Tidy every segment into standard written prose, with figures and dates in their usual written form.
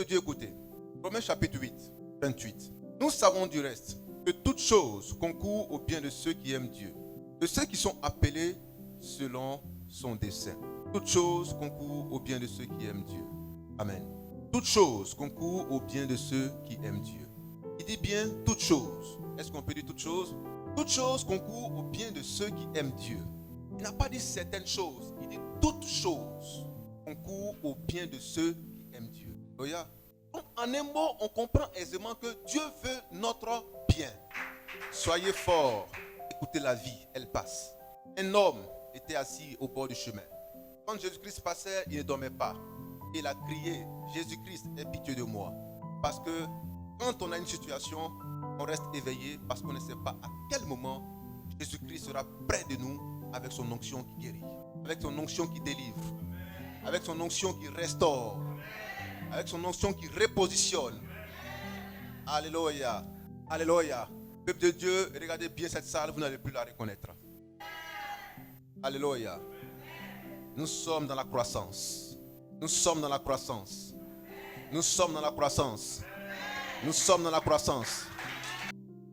de Dieu, écoutez. Romains chapitre 8, 28. Nous savons du reste que toute chose concourt au bien de ceux qui aiment Dieu, de ceux qui sont appelés selon son dessein. Toute chose concourt au bien de ceux qui aiment Dieu. Amen. Toute chose concourt au bien de ceux qui aiment Dieu. Il dit bien toute chose. Est-ce qu'on peut dire toute chose? Toute chose concourt au bien de ceux qui aiment Dieu. Il n'a pas dit certaines choses. Il dit toute chose concourt au bien de ceux qui aiment Dieu. Alléluia. Donc, en un mot, on comprend aisément que Dieu veut notre bien. Soyez forts. Écoutez la vie, elle passe. Un homme était assis au bord du chemin. Quand Jésus-Christ passait, il ne dormait pas. Il a crié, Jésus-Christ, aie pitié de moi. Parce que quand on a une situation, on reste éveillé parce qu'on ne sait pas à quel moment Jésus-Christ sera près de nous avec son onction qui guérit, avec son onction qui délivre, avec son onction qui restaure, avec son onction qui repositionne. Alléluia. Alléluia. Peuple de Dieu, regardez bien cette salle, vous n'allez plus la reconnaître. Alléluia. Nous sommes dans la croissance. Nous sommes dans la croissance. Nous sommes dans la croissance. Nous sommes dans la croissance.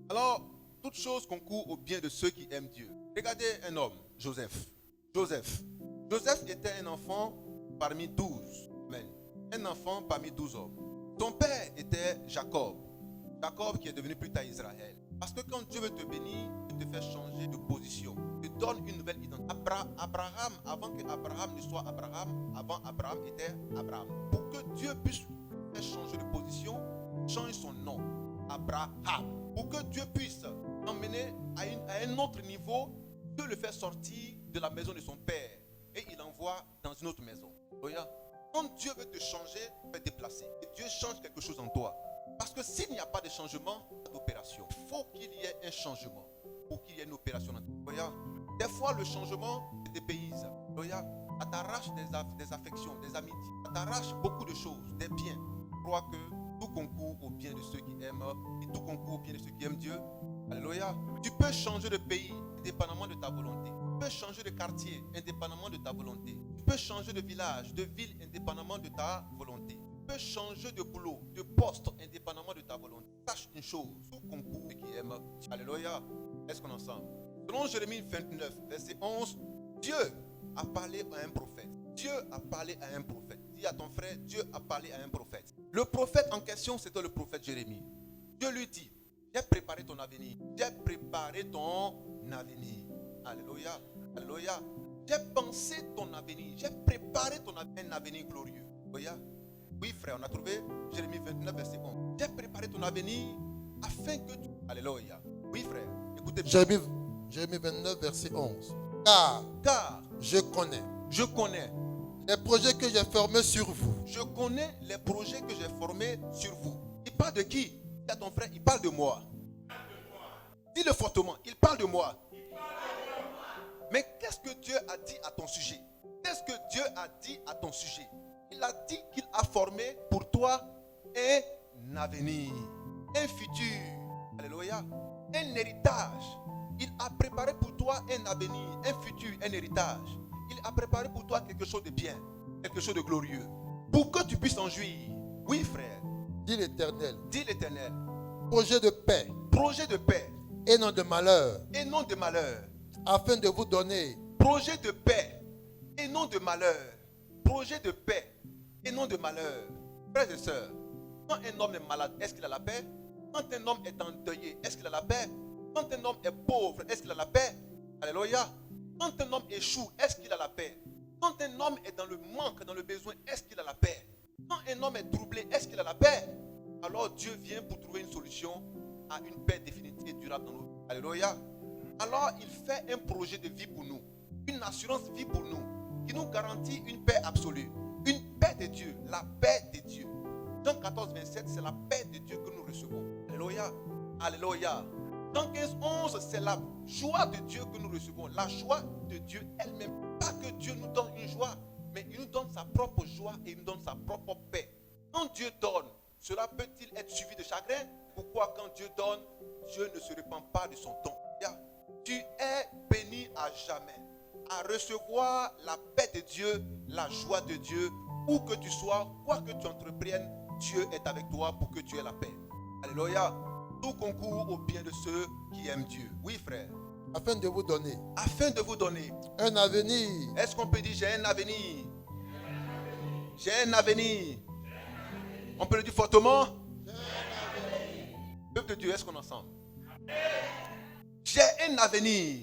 Alors, toute chose concourt au bien de ceux qui aiment Dieu. Regardez un homme, Joseph. Joseph était un enfant parmi 12. Amen. Un enfant parmi 12 hommes. Son père était Jacob. Jacob qui est devenu plus tard Israël. Parce que quand Dieu veut te bénir, il te fait changer de position. Il te donne une nouvelle identité. Abraham, avant que Abraham ne soit Abraham, avant Abraham était Abraham. Pour que Dieu puisse faire changer de position, change son nom. Abraham. Pour que Dieu puisse l'emmener à un autre niveau, Dieu le fait sortir de la maison de son père et il l'envoie dans une autre maison. Regarde. Quand Dieu veut te changer, il va te déplacer. Et Dieu change quelque chose en toi. Parce que s'il n'y a pas de changement, pas d'opération. Il faut qu'il y ait un changement pour qu'il y ait une opération. Regarde. Des fois, le changement te dépayse. Regarde. Ça t'arrache des affections, des amitiés. Ça t'arrache beaucoup de choses, des biens. Je crois que tout concourt au bien de ceux qui aiment et tout concourt au bien de ceux qui aiment Dieu. Alléluia. Tu peux changer de pays indépendamment de ta volonté. Tu peux changer de quartier indépendamment de ta volonté. Tu peux changer de village, de ville indépendamment de ta volonté. Tu peux changer de boulot, de poste indépendamment de ta volonté. Sache une chose, tout concourt à ceux qui aiment Dieu. Alléluia. Est-ce qu'on est ensemble? Selon Jérémie 29, verset 11, Dieu a parlé à un prophète. Dieu a parlé à un prophète. Dis à ton frère, Dieu a parlé à un prophète. Le prophète en question, c'était le prophète Jérémie. Dieu lui dit, j'ai préparé ton avenir. J'ai préparé ton avenir. Alléluia. Alléluia. J'ai pensé ton avenir. J'ai préparé un avenir glorieux. Alléluia. Oui, frère, on a trouvé Jérémie 29, verset 11. J'ai préparé ton avenir afin que tu... Alléluia. Oui, frère. Écoutez bien. Jérémie 29, verset 11. Car je connais les projets que j'ai formés sur vous. Je connais les projets que j'ai formés sur vous. Il parle de qui? Dis à ton frère, il parle de moi. Dis-le fortement, il parle de moi. Mais qu'est-ce que Dieu a dit à ton sujet? Qu'est-ce que Dieu a dit à ton sujet? Il a dit qu'il a formé pour toi un avenir, un futur. Alléluia. Un héritage. Il a préparé pour toi un avenir, un futur, un héritage. Il a préparé pour toi quelque chose de bien, quelque chose de glorieux. Pour que tu puisses en jouir. Oui, frère. Dis l'Éternel. Dis l'Éternel. Projet de paix. Projet de paix. Et non de malheur. Et non de malheur. Afin de vous donner. Projet de paix. Et non de malheur. Projet de paix. Et non de malheur. Frères et sœurs, quand un homme est malade, est-ce qu'il a la paix? Quand un homme est endeuillé, est-ce qu'il a la paix? Quand un homme est pauvre, est-ce qu'il a la paix? Alléluia. Quand un homme échoue, est-ce qu'il a la paix? Quand un homme est dans le manque, dans le besoin, est-ce qu'il a la paix? Quand un homme est troublé, est-ce qu'il a la paix? Alors Dieu vient pour trouver une solution à une paix définitive et durable dans nos vies. Alléluia. Alors il fait un projet de vie pour nous, une assurance vie pour nous, qui nous garantit une paix absolue, une paix de Dieu, la paix de Dieu. Jean 14, 27, c'est la paix de Dieu que nous recevons. Alléluia. Alléluia. Jean 15, 11, c'est la joie de Dieu que nous recevons. La joie de Dieu elle-même. Pas que Dieu nous donne une joie, mais il nous donne sa propre joie et il nous donne sa propre paix. Quand Dieu donne, cela peut-il être suivi de chagrin? Pourquoi quand Dieu donne, Dieu ne se répand pas de son don? Tu es béni à jamais à recevoir la paix de Dieu, la joie de Dieu, où que tu sois, quoi que tu entreprennes, Dieu est avec toi pour que tu aies la paix. Alléluia. Tout concourt au bien de ceux qui aiment Dieu. Oui, frère. Afin de vous donner Afin de vous donner un avenir. Est-ce qu'on peut dire j'ai un avenir? J'ai un avenir. On peut le dire fortement. Peuple de Dieu, est-ce qu'on est ensemble? J'ai un avenir.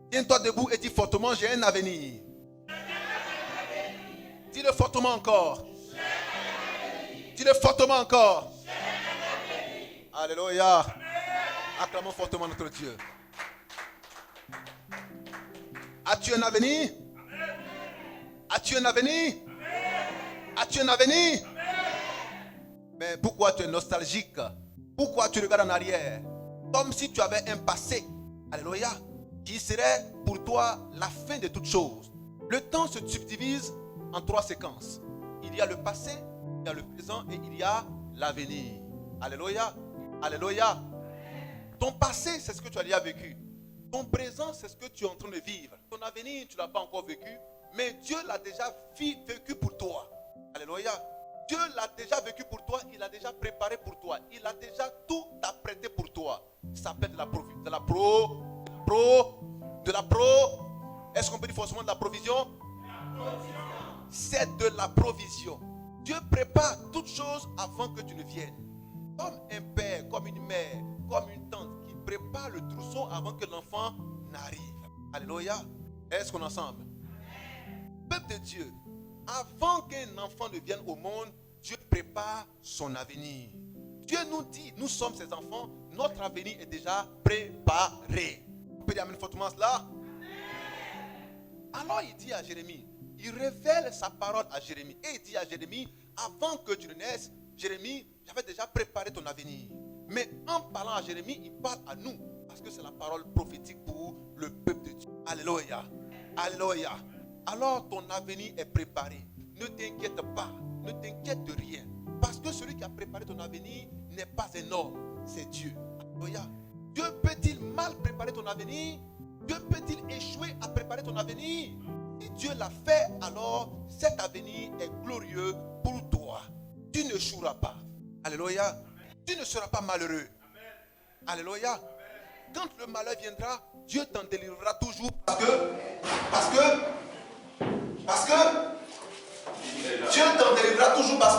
Tiens-toi debout et dis fortement j'ai un avenir. Dis-le fortement encore. Dis-le fortement encore. Alléluia. Acclamons fortement notre Dieu. As-tu un avenir? As-tu un avenir? As-tu un avenir? Mais pourquoi tu es nostalgique? Pourquoi tu regardes en arrière? Comme si tu avais un passé. Alléluia. Qui serait pour toi la fin de toutes choses. Le temps se subdivise en 3 séquences. Il y a le passé, il y a le présent et il y a l'avenir. Alléluia. Alléluia. Ton passé, c'est ce que tu as déjà vécu. Ton présent, c'est ce que tu es en train de vivre. Ton avenir, tu ne l'as pas encore vécu. Mais Dieu l'a déjà vécu pour toi. Alléluia. Dieu l'a déjà vécu pour toi. Il l'a déjà préparé pour toi. Il a déjà tout apprêté pour toi. Ça s'appelle de la provision. Est-ce qu'on peut dire forcément de la provision? C'est de la provision. Dieu prépare toutes choses avant que tu ne viennes. Comme un père, comme une mère, comme une tante qui prépare le trousseau avant que l'enfant n'arrive. Alléluia. Est-ce qu'on est ensemble? Peuple de Dieu, avant qu'un enfant ne vienne au monde, Dieu prépare son avenir. Dieu nous dit, nous sommes ses enfants, notre avenir est déjà préparé. On peut dire amen fortement cela? Alors il dit à Jérémie, il révèle sa parole à Jérémie. Et il dit à Jérémie, avant que tu ne naisses, Jérémie, j'avais déjà préparé ton avenir. Mais en parlant à Jérémie, il parle à nous. Parce que c'est la parole prophétique pour le peuple de Dieu. Alléluia. Alléluia. Alors ton avenir est préparé. Ne t'inquiète pas. Ne t'inquiète de rien. Parce que celui qui a préparé ton avenir n'est pas un homme. C'est Dieu. Alléluia. Dieu peut-il mal préparer ton avenir? Dieu peut-il échouer à préparer ton avenir? Si Dieu l'a fait, alors cet avenir est glorieux pour toi. Tu ne n'échoueras pas. Alléluia. Tu ne seras pas malheureux. Alléluia. Quand le malheur viendra, Dieu t'en délivrera toujours. Parce que Dieu t'en délivrera toujours parce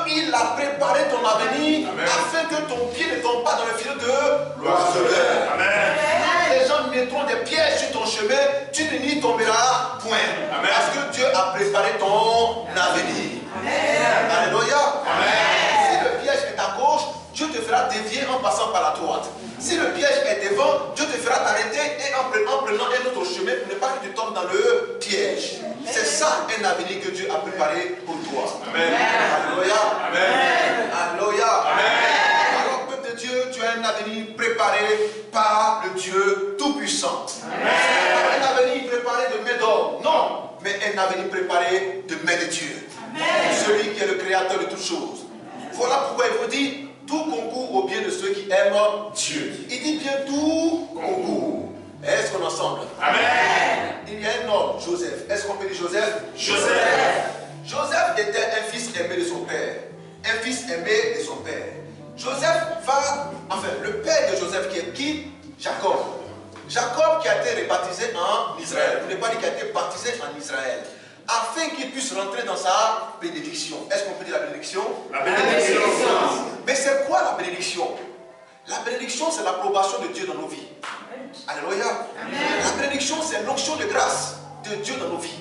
qu'il a préparé ton avenir. Amen. Afin que ton pied ne tombe pas dans le filet de l'oiseleur. Les gens mettront des pièges sur ton chemin, tu n'y tomberas point. Amen. Parce que Dieu a préparé ton avenir. Amen. Alléluia. Amen. Si le piège est à gauche, Dieu te fera dévier en passant par la droite. Si le piège est devant, Dieu te fera t'arrêter et en prenant un autre chemin pour ne pas que tu tombes dans le piège. C'est ça un avenir que Dieu a préparé pour toi. Amen. Alléluia. Amen. Alléluia. Amen. Alors, peuple de Dieu, tu as un avenir préparé par le Dieu Tout-Puissant. Un avenir préparé de main d'homme. Non, mais un avenir préparé de main de Dieu. Amen. Celui qui est le créateur de toutes choses. Voilà pourquoi il vous dit, tout concourt au bien de ceux qui aiment Dieu. Il dit bien tout concourt. Est-ce qu'on est ensemble? Amen. Il y a un homme, Joseph. Est-ce qu'on peut dire Joseph? Joseph était un fils aimé de son père. Un fils aimé de son père. Le père de Joseph qui est qui? Jacob. Jacob qui a été rebaptisé en Israël. Vous ne pouvez pas dire qu'il a été baptisé en Israël. Afin qu'il puisse rentrer dans sa bénédiction. Est-ce qu'on peut dire la bénédiction? La bénédiction. Mais c'est quoi la bénédiction? La bénédiction, c'est l'approbation de Dieu dans nos vies. Alléluia. Amen. La bénédiction, c'est l'onction de grâce de Dieu dans nos vies.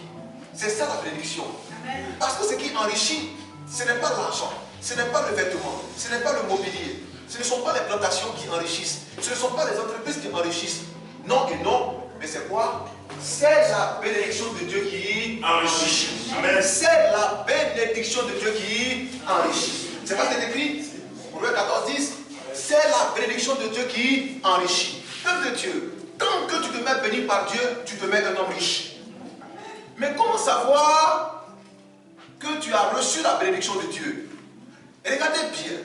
C'est ça la bénédiction. Amen. Parce que ce qui enrichit, ce n'est pas l'argent, ce n'est pas le vêtement, ce n'est pas le mobilier, ce ne sont pas les plantations qui enrichissent, ce ne sont pas les entreprises qui enrichissent. Non et non, mais c'est quoi? C'est la bénédiction de Dieu qui enrichit. C'est la bénédiction de Dieu qui enrichit. C'est pas ce qui est écrit? Proverbe 14, 10. C'est la bénédiction de Dieu qui enrichit. Peuple de Dieu, tant que tu te mets béni par Dieu, tu te mets un homme riche. Mais comment savoir que tu as reçu la bénédiction de Dieu? Et regardez bien,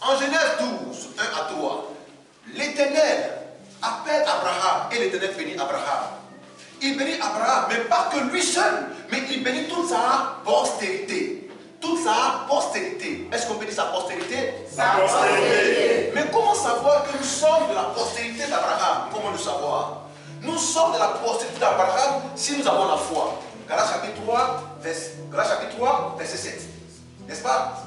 en Genèse 12, 1 à 3, l'Éternel appelle Abraham et l'Éternel bénit Abraham. Il bénit Abraham, mais pas que lui seul, mais il bénit toute sa postérité. Toute sa postérité. Est-ce qu'on bénit sa postérité? Sa postérité. Mais comment savoir que nous sommes de la postérité d'Abraham? Comment le savoir? Nous sommes de la postérité d'Abraham si nous avons la foi. Galates chapitre 3, verset 7. N'est-ce pas?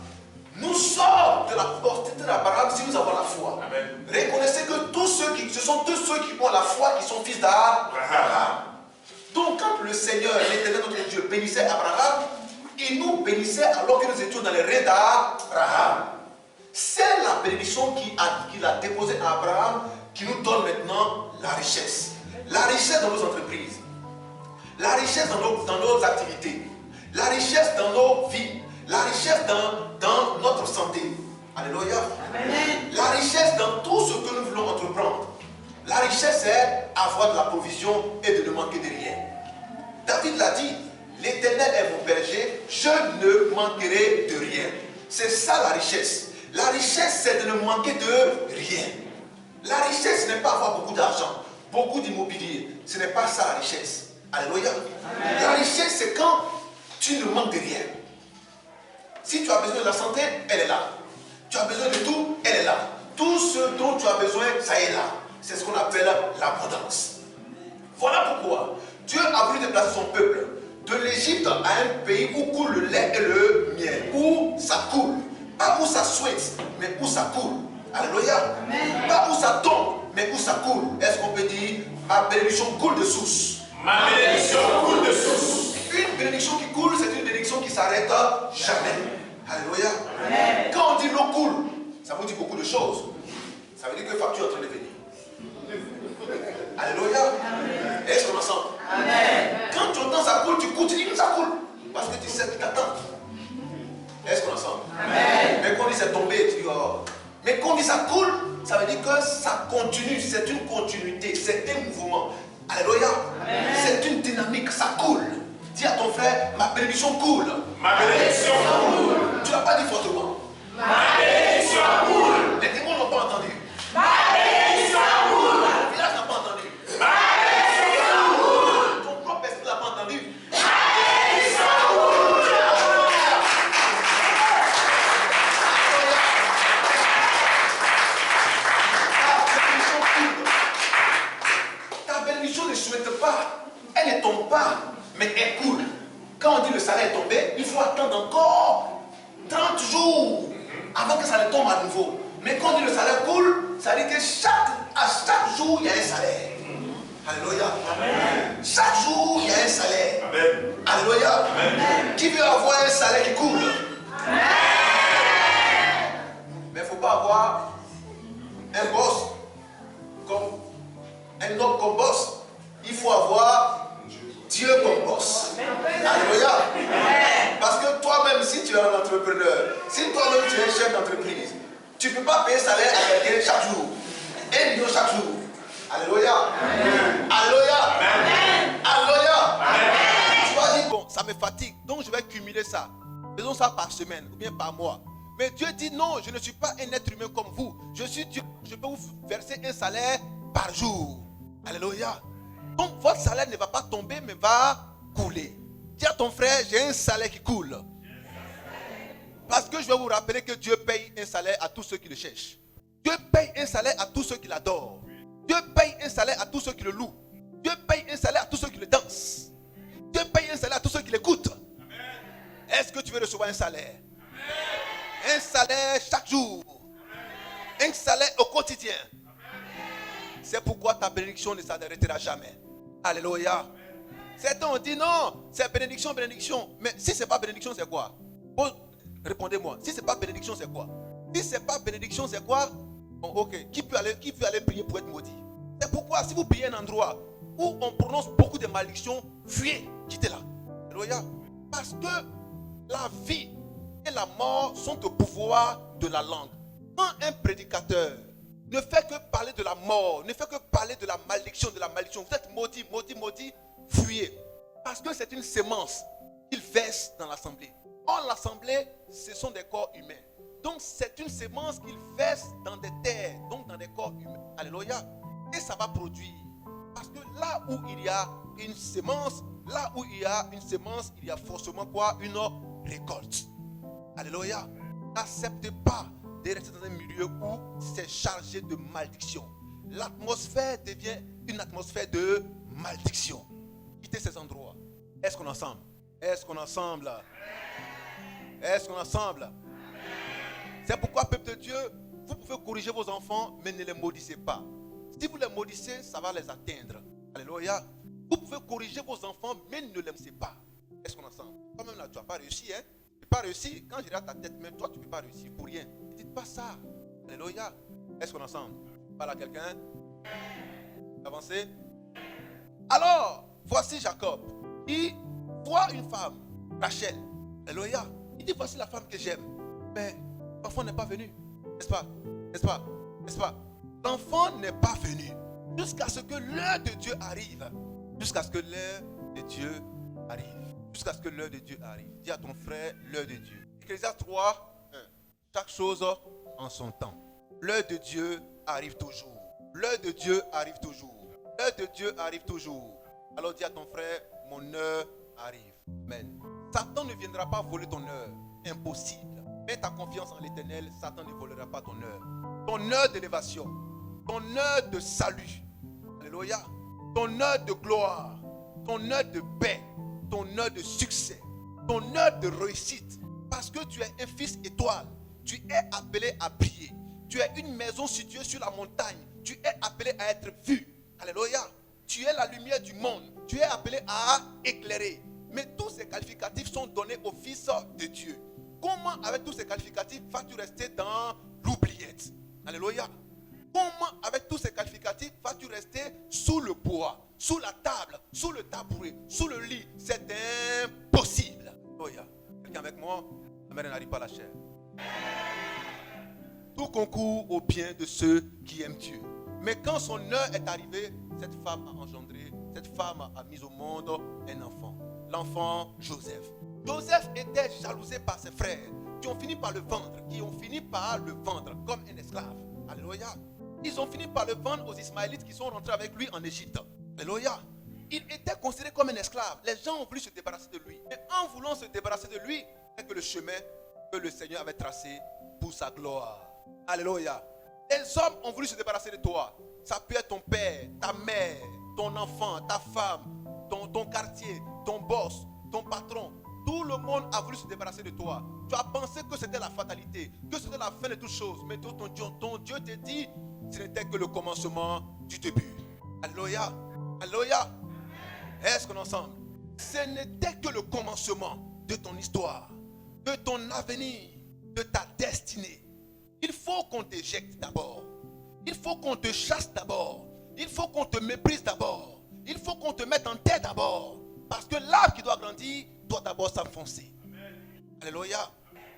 Nous sommes de la postérité d'Abraham si nous avons la foi. Amen. Reconnaissez que ce sont tous ceux qui ont la foi qui sont fils d'Abraham. Donc quand le Seigneur, l'Éternel notre Dieu, bénissait Abraham, il nous bénissait alors que nous étions dans les reins d'Abraham. C'est la bénédiction qu'il a déposée à Abraham qui nous donne maintenant la richesse. La richesse dans nos entreprises, la richesse dans nos activités, la richesse dans nos vies, la richesse dans notre santé. Alléluia. Amen. La richesse dans tout ce que nous voulons entreprendre. La richesse, c'est avoir de la provision et de ne manquer de rien. David l'a dit, l'Éternel est mon berger, je ne manquerai de rien. C'est ça la richesse. La richesse, c'est de ne manquer de rien. La richesse, ce n'est pas avoir beaucoup d'argent, beaucoup d'immobilier. Ce n'est pas ça la richesse. Alléluia. Amen. La richesse, c'est quand tu ne manques de rien. Si tu as besoin de la santé, elle est là. Tu as besoin de tout, elle est là. Tout ce dont tu as besoin, ça est là. C'est ce qu'on appelle l'abondance. Voilà pourquoi Dieu a voulu déplacer son peuple de l'Égypte à un pays où coule le lait et le miel. Où ça coule. Pas où ça souhaite, mais où ça coule. Alléluia. Amen. Pas où ça tombe, mais où ça coule. Est-ce qu'on peut dire, ma bénédiction coule de source? Ma bénédiction coule de source. Une bénédiction qui coule, c'est une bénédiction qui ne s'arrête jamais. Alléluia. Amen. Quand on dit l'eau coule, ça vous dit beaucoup de choses. Ça veut dire que facture est en train de venir. Alléluia. Est-ce qu'on ensemble? Amen. Quand tu entends ça coule, tu cours, tu dis que ça coule. Parce que tu sais qui t'attend. Est-ce qu'on ensemble? Amen. Mais quand on dit c'est tombé, tu dis oh. Mais quand on dit ça coule, ça veut dire que ça continue. C'est une continuité, c'est un mouvement. Alléluia. Amen. C'est une dynamique, ça coule. Dis à ton frère, ma bénédiction coule. Ma bénédiction coule. Tu n'as pas dit fortement. Ma bénédiction coule. Les démons n'ont pas entendu. Ma bénédiction coule. Le village n'a pas entendu. Ma bénédiction coule. Ton propre esprit n'a pas entendu. Ma bénédiction coule. Ta bénédiction ne souhaite pas. Elle ne tombe pas, mais elle coule. Quand on dit le salaire est tombé, il faut attendre encore 30 jours avant que ça ne tombe à nouveau. Mais quand on dit le salaire coule, ça veut dire que à chaque jour, il y a un salaire. Alléluia. Amen. Chaque jour, il y a un salaire. Amen. Alléluia. Amen. Qui veut avoir un salaire qui coule? Amen. Mais il ne faut pas avoir un boss comme un homme comme boss. Il faut avoir Dieu comme boss. Alléluia. Parce que toi-même, si tu es un entrepreneur, si toi-même tu es un chef d'entreprise, tu ne peux pas payer salaire à quelqu'un chaque jour. 1 million chaque jour. Alléluia. Alléluia. Alléluia. Tu vas dire, bon, ça me fatigue, donc je vais cumuler ça. Faisons ça par semaine ou bien par mois. Mais Dieu dit non, je ne suis pas un être humain comme vous. Je suis Dieu, je peux vous verser un salaire par jour. Alléluia. Donc votre salaire ne va pas tomber, mais va couler. Dis à ton frère, j'ai un salaire qui coule. Parce que je vais vous rappeler que Dieu paye un salaire à tous ceux qui le cherchent. Dieu paye un salaire à tous ceux qui l'adorent. Dieu paye un salaire à tous ceux qui le louent. Dieu paye un salaire à tous ceux qui le dansent. Dieu paye un salaire à tous ceux qui l'écoutent. Est-ce que tu veux recevoir un salaire? Un salaire chaque jour. Un salaire au quotidien. C'est pourquoi ta bénédiction ne s'arrêtera jamais. Alléluia. Certains ont dit non, c'est bénédiction, bénédiction. Mais si ce n'est pas bénédiction, c'est quoi? Répondez-moi. Si ce n'est pas bénédiction, c'est quoi? Si ce n'est pas bénédiction, c'est quoi? Bon, ok. Qui peut aller prier pour être maudit? C'est pourquoi si vous priez un endroit où on prononce beaucoup de malédictions, fuyez, quittez-la. Alléluia. Parce que la vie et la mort sont au pouvoir de la langue. Quand un prédicateur ne fait que parler de la mort, ne fait que parler de la malédiction, vous êtes maudit, maudit, maudit, fuyez. Parce que c'est une sémence qu'il verse dans l'assemblée. Or, l'assemblée, ce sont des corps humains. Donc, c'est une sémence qu'il verse dans des terres, donc dans des corps humains. Alléluia. Et ça va produire. Parce que là où il y a une sémence, il y a forcément quoi? Une récolte. Alléluia. N'acceptez pas de rester dans un milieu où c'est chargé de malédiction. L'atmosphère devient une atmosphère de malédiction. Quittez ces endroits. Est-ce qu'on est ensemble? Est-ce qu'on est ensemble? Est-ce qu'on est ensemble? C'est pourquoi, peuple de Dieu, vous pouvez corriger vos enfants, mais ne les maudissez pas. Si vous les maudissez, ça va les atteindre. Alléluia. Vous pouvez corriger vos enfants, mais ne les maudissez pas. Est-ce qu'on est ensemble? Toi-même là, tu n'as pas réussi, hein? Tu n'as pas réussi. Quand je regarde ta tête, même toi, tu ne peux pas réussir pour rien. Ne dites pas ça. Alléluia. Est-ce qu'on est ensemble? Parle à quelqu'un. Avancez. Alors, voici Jacob. Il voit une femme, Rachel. Alléluia. Il dit, voici la femme que j'aime. Mais l'enfant n'est pas venu. N'est-ce pas? N'est-ce pas? N'est-ce pas? L'enfant n'est pas venu. Jusqu'à ce que l'heure de Dieu arrive. Jusqu'à ce que l'heure de Dieu arrive. Jusqu'à ce que l'heure de Dieu arrive. Dis à ton frère, l'heure de Dieu. Ecclésiaste 3, 1. Chaque chose en son temps. L'heure de Dieu arrive toujours. L'heure de Dieu arrive toujours. L'heure de Dieu arrive toujours. Alors dis à ton frère, mon heure arrive. Amen. Satan ne viendra pas voler ton heure. Impossible. Mets ta confiance en l'Éternel, Satan ne volera pas ton heure. Ton heure d'élévation, ton heure de salut. Alléluia. Ton heure de gloire, ton heure de paix, ton heure de succès, ton heure de réussite. Parce que tu es un fils étoile, tu es appelé à briller. Tu es une maison située sur la montagne. Tu es appelé à être vu. Alléluia. Tu es la lumière du monde. Tu es appelé à éclairer. Mais tous ces qualificatifs sont donnés au Fils de Dieu. Comment avec tous ces qualificatifs vas-tu rester dans l'oubliette? Alléluia. Comment avec tous ces qualificatifs vas-tu rester sous le bois, sous la table, sous le tabouret, sous le lit? C'est impossible. Alléluia. Quelqu'un avec moi? La mère n'arrive pas à la chair. Tout concourt au bien de ceux qui aiment Dieu. Mais quand son heure est arrivée, cette femme a engendré, cette femme a mis au monde un enfant. L'enfant Joseph. Joseph était jalousé par ses frères qui ont fini par le vendre, comme un esclave. Alléluia. Ils ont fini par le vendre aux Ismaélites qui sont rentrés avec lui en Égypte. Alléluia. Il était considéré comme un esclave. Les gens ont voulu se débarrasser de lui. Mais en voulant se débarrasser de lui, c'est que le chemin que le Seigneur avait tracé pour sa gloire. Alléluia. Les hommes ont voulu se débarrasser de toi. Ça peut être ton père, ta mère, ton enfant, ta femme, ton quartier, ton boss, ton patron. Tout le monde a voulu se débarrasser de toi. Tu as pensé que c'était la fatalité, que c'était la fin de toutes choses. Mais ton Dieu te dit, ce n'était que le commencement du début. Alléluia. Alléluia. Est-ce qu'on est ensemble? Ce n'était que le commencement de ton histoire, de ton avenir, de ta destinée. Il faut qu'on t'éjecte d'abord. Il faut qu'on te chasse d'abord. Il faut qu'on te méprise d'abord. Il faut qu'on te mette en tête d'abord. Parce que l'arbre qui doit grandir doit d'abord s'enfoncer. Alléluia.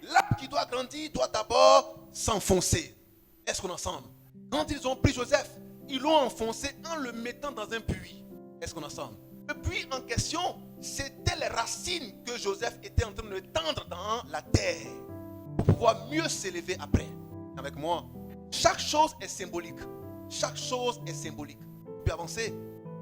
L'arbre qui doit grandir doit d'abord s'enfoncer. Est-ce qu'on est ensemble? Quand ils ont pris Joseph, ils l'ont enfoncé en le mettant dans un puits. Est-ce qu'on est ensemble? Le puits en question, c'était les racines que Joseph était en train de tendre dans la terre pour pouvoir mieux s'élever après. Avec moi, chaque chose est symbolique. Chaque chose est symbolique. Tu peux avancer.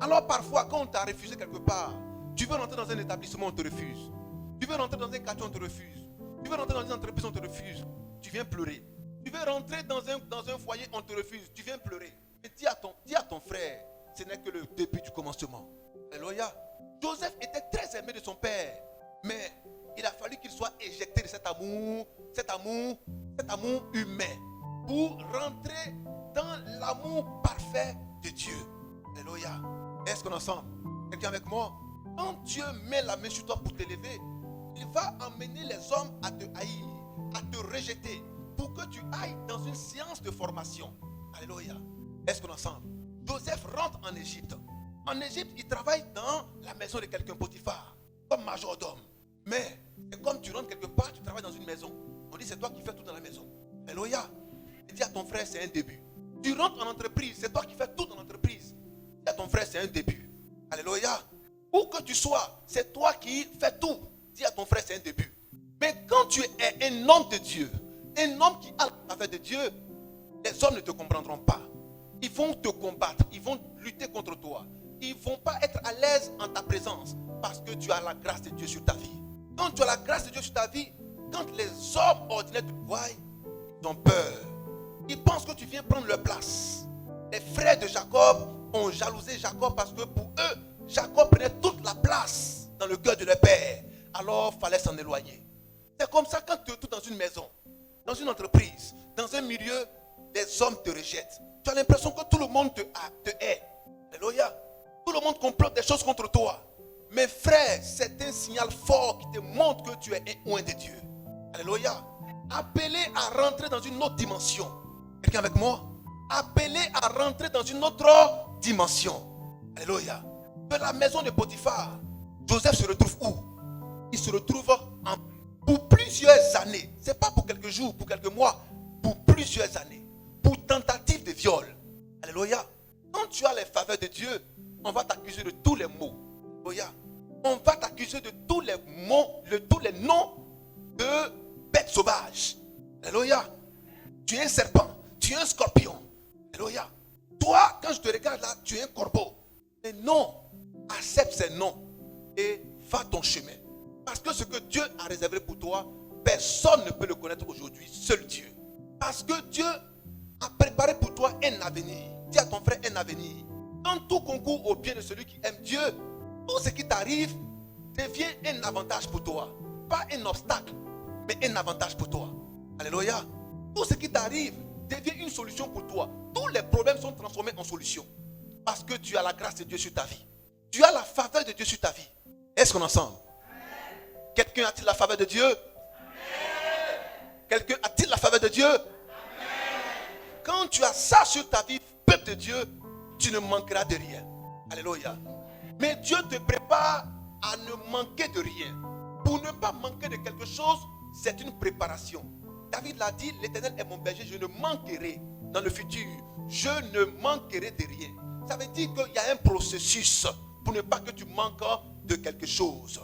Alors parfois, quand on t'a refusé quelque part, tu veux rentrer dans un établissement, on te refuse. Tu veux rentrer dans un quartier, on te refuse. Tu veux rentrer dans une entreprise, on te refuse. Tu viens pleurer. Tu veux rentrer dans un foyer, on te refuse. Tu viens pleurer. Et dis à ton frère, ce n'est que le début du commencement. Alléluia. Joseph était très aimé de son père. Mais il a fallu qu'il soit éjecté de cet amour humain pour rentrer dans l'amour parfait de Dieu. Alléluia. Est-ce qu'on est ensemble? Quelqu'un avec moi? Quand Dieu met la main sur toi pour t'élever, il va amener les hommes à te haïr, à te rejeter, pour que tu ailles dans une séance de formation. Alléluia. Est-ce qu'on est ensemble? Joseph rentre en Égypte. En Égypte, il travaille dans la maison de quelqu'un, Potiphar, comme majordome. Mais c'est comme tu rentres quelque part, tu travailles dans une maison. On dit c'est toi qui fais tout dans la maison. Alléluia. Et dis à ton frère, c'est un début. Tu rentres en entreprise, c'est toi qui fais tout dans l'entreprise. Dis à ton frère, c'est un début. Alléluia. Où que tu sois, c'est toi qui fais tout. Dis à ton frère, c'est un début. Mais quand tu es un homme de Dieu, un homme qui a l'affaire de Dieu, les hommes ne te comprendront pas. Ils vont te combattre, ils vont lutter contre toi. ils ne vont pas être à l'aise en ta présence parce que tu as la grâce de Dieu sur ta vie. Quand tu as la grâce de Dieu sur ta vie, quand les hommes ordinaires te voient, ils ont peur. Ils pensent que tu viens prendre leur place. Les frères de Jacob ont jalousé Jacob parce que pour eux, Jacob prenait toute la place dans le cœur de leur père. Alors, il fallait s'en éloigner. C'est comme ça quand tu es tout dans une maison, dans une entreprise, dans un milieu, les hommes te rejettent. Tu as l'impression que tout le monde te hait. Alléluia. Tout le monde complote des choses contre toi. Mes frères, c'est un signal fort qui te montre que tu es un oint de Dieu. Alléluia. Appelé à rentrer dans une autre dimension. Quelqu'un avec moi? Appelé à rentrer dans une autre dimension. Alléluia. De la maison de Potiphar, Joseph se retrouve où? Il se retrouve pour plusieurs années. Ce n'est pas pour quelques jours, pour quelques mois. Pour plusieurs années. Pour tentative de viol. Alléluia. Quand tu as les faveurs de Dieu, on va t'accuser de tous les maux. Alléluia. On va t'accuser de tous les mots, de tous les noms de bêtes sauvages. Alléluia. Tu es un serpent. Tu es un scorpion. Alléluia. Toi, quand je te regarde là, tu es un corbeau. Mais non. Accepte ces noms et va ton chemin. Parce que ce que Dieu a réservé pour toi, personne ne peut le connaître aujourd'hui. Seul Dieu. Parce que Dieu a préparé pour toi un avenir. Dis à ton frère un avenir. Quand tout concourt au bien de celui qui aime Dieu, tout ce qui t'arrive devient un avantage pour toi. Pas un obstacle, mais un avantage pour toi. Alléluia. Tout ce qui t'arrive devient une solution pour toi. Tous les problèmes sont transformés en solution. Parce que tu as la grâce de Dieu sur ta vie. Tu as la faveur de Dieu sur ta vie. Est-ce qu'on est ensemble? Quelqu'un a-t-il la faveur de Dieu? Quelqu'un a-t-il la faveur de Dieu? Quand tu as ça sur ta vie, peuple de Dieu, tu ne manqueras de rien. Alléluia. Mais Dieu te prépare à ne manquer de rien. Pour ne pas manquer de quelque chose, c'est une préparation. David l'a dit, l'Éternel est mon berger, je ne manquerai dans le futur. Je ne manquerai de rien. Ça veut dire qu'il y a un processus pour ne pas que tu manques de quelque chose.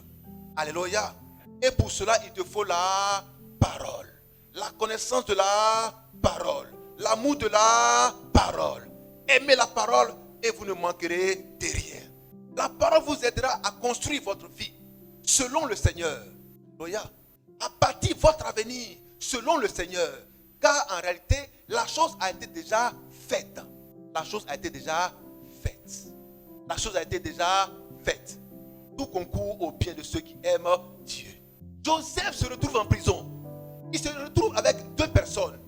Alléluia. Et pour cela, il te faut la parole. La connaissance de la parole. L'amour de la parole. Aimez la parole et vous ne manquerez de rien. La parole vous aidera à construire votre vie selon le Seigneur. Alléluia. À bâtir votre avenir selon le Seigneur. Car en réalité, la chose a été déjà faite. La chose a été déjà faite. La chose a été déjà faite. Tout concourt au bien de ceux qui aiment Dieu. Joseph se retrouve en prison. Il se retrouve avec deux personnes.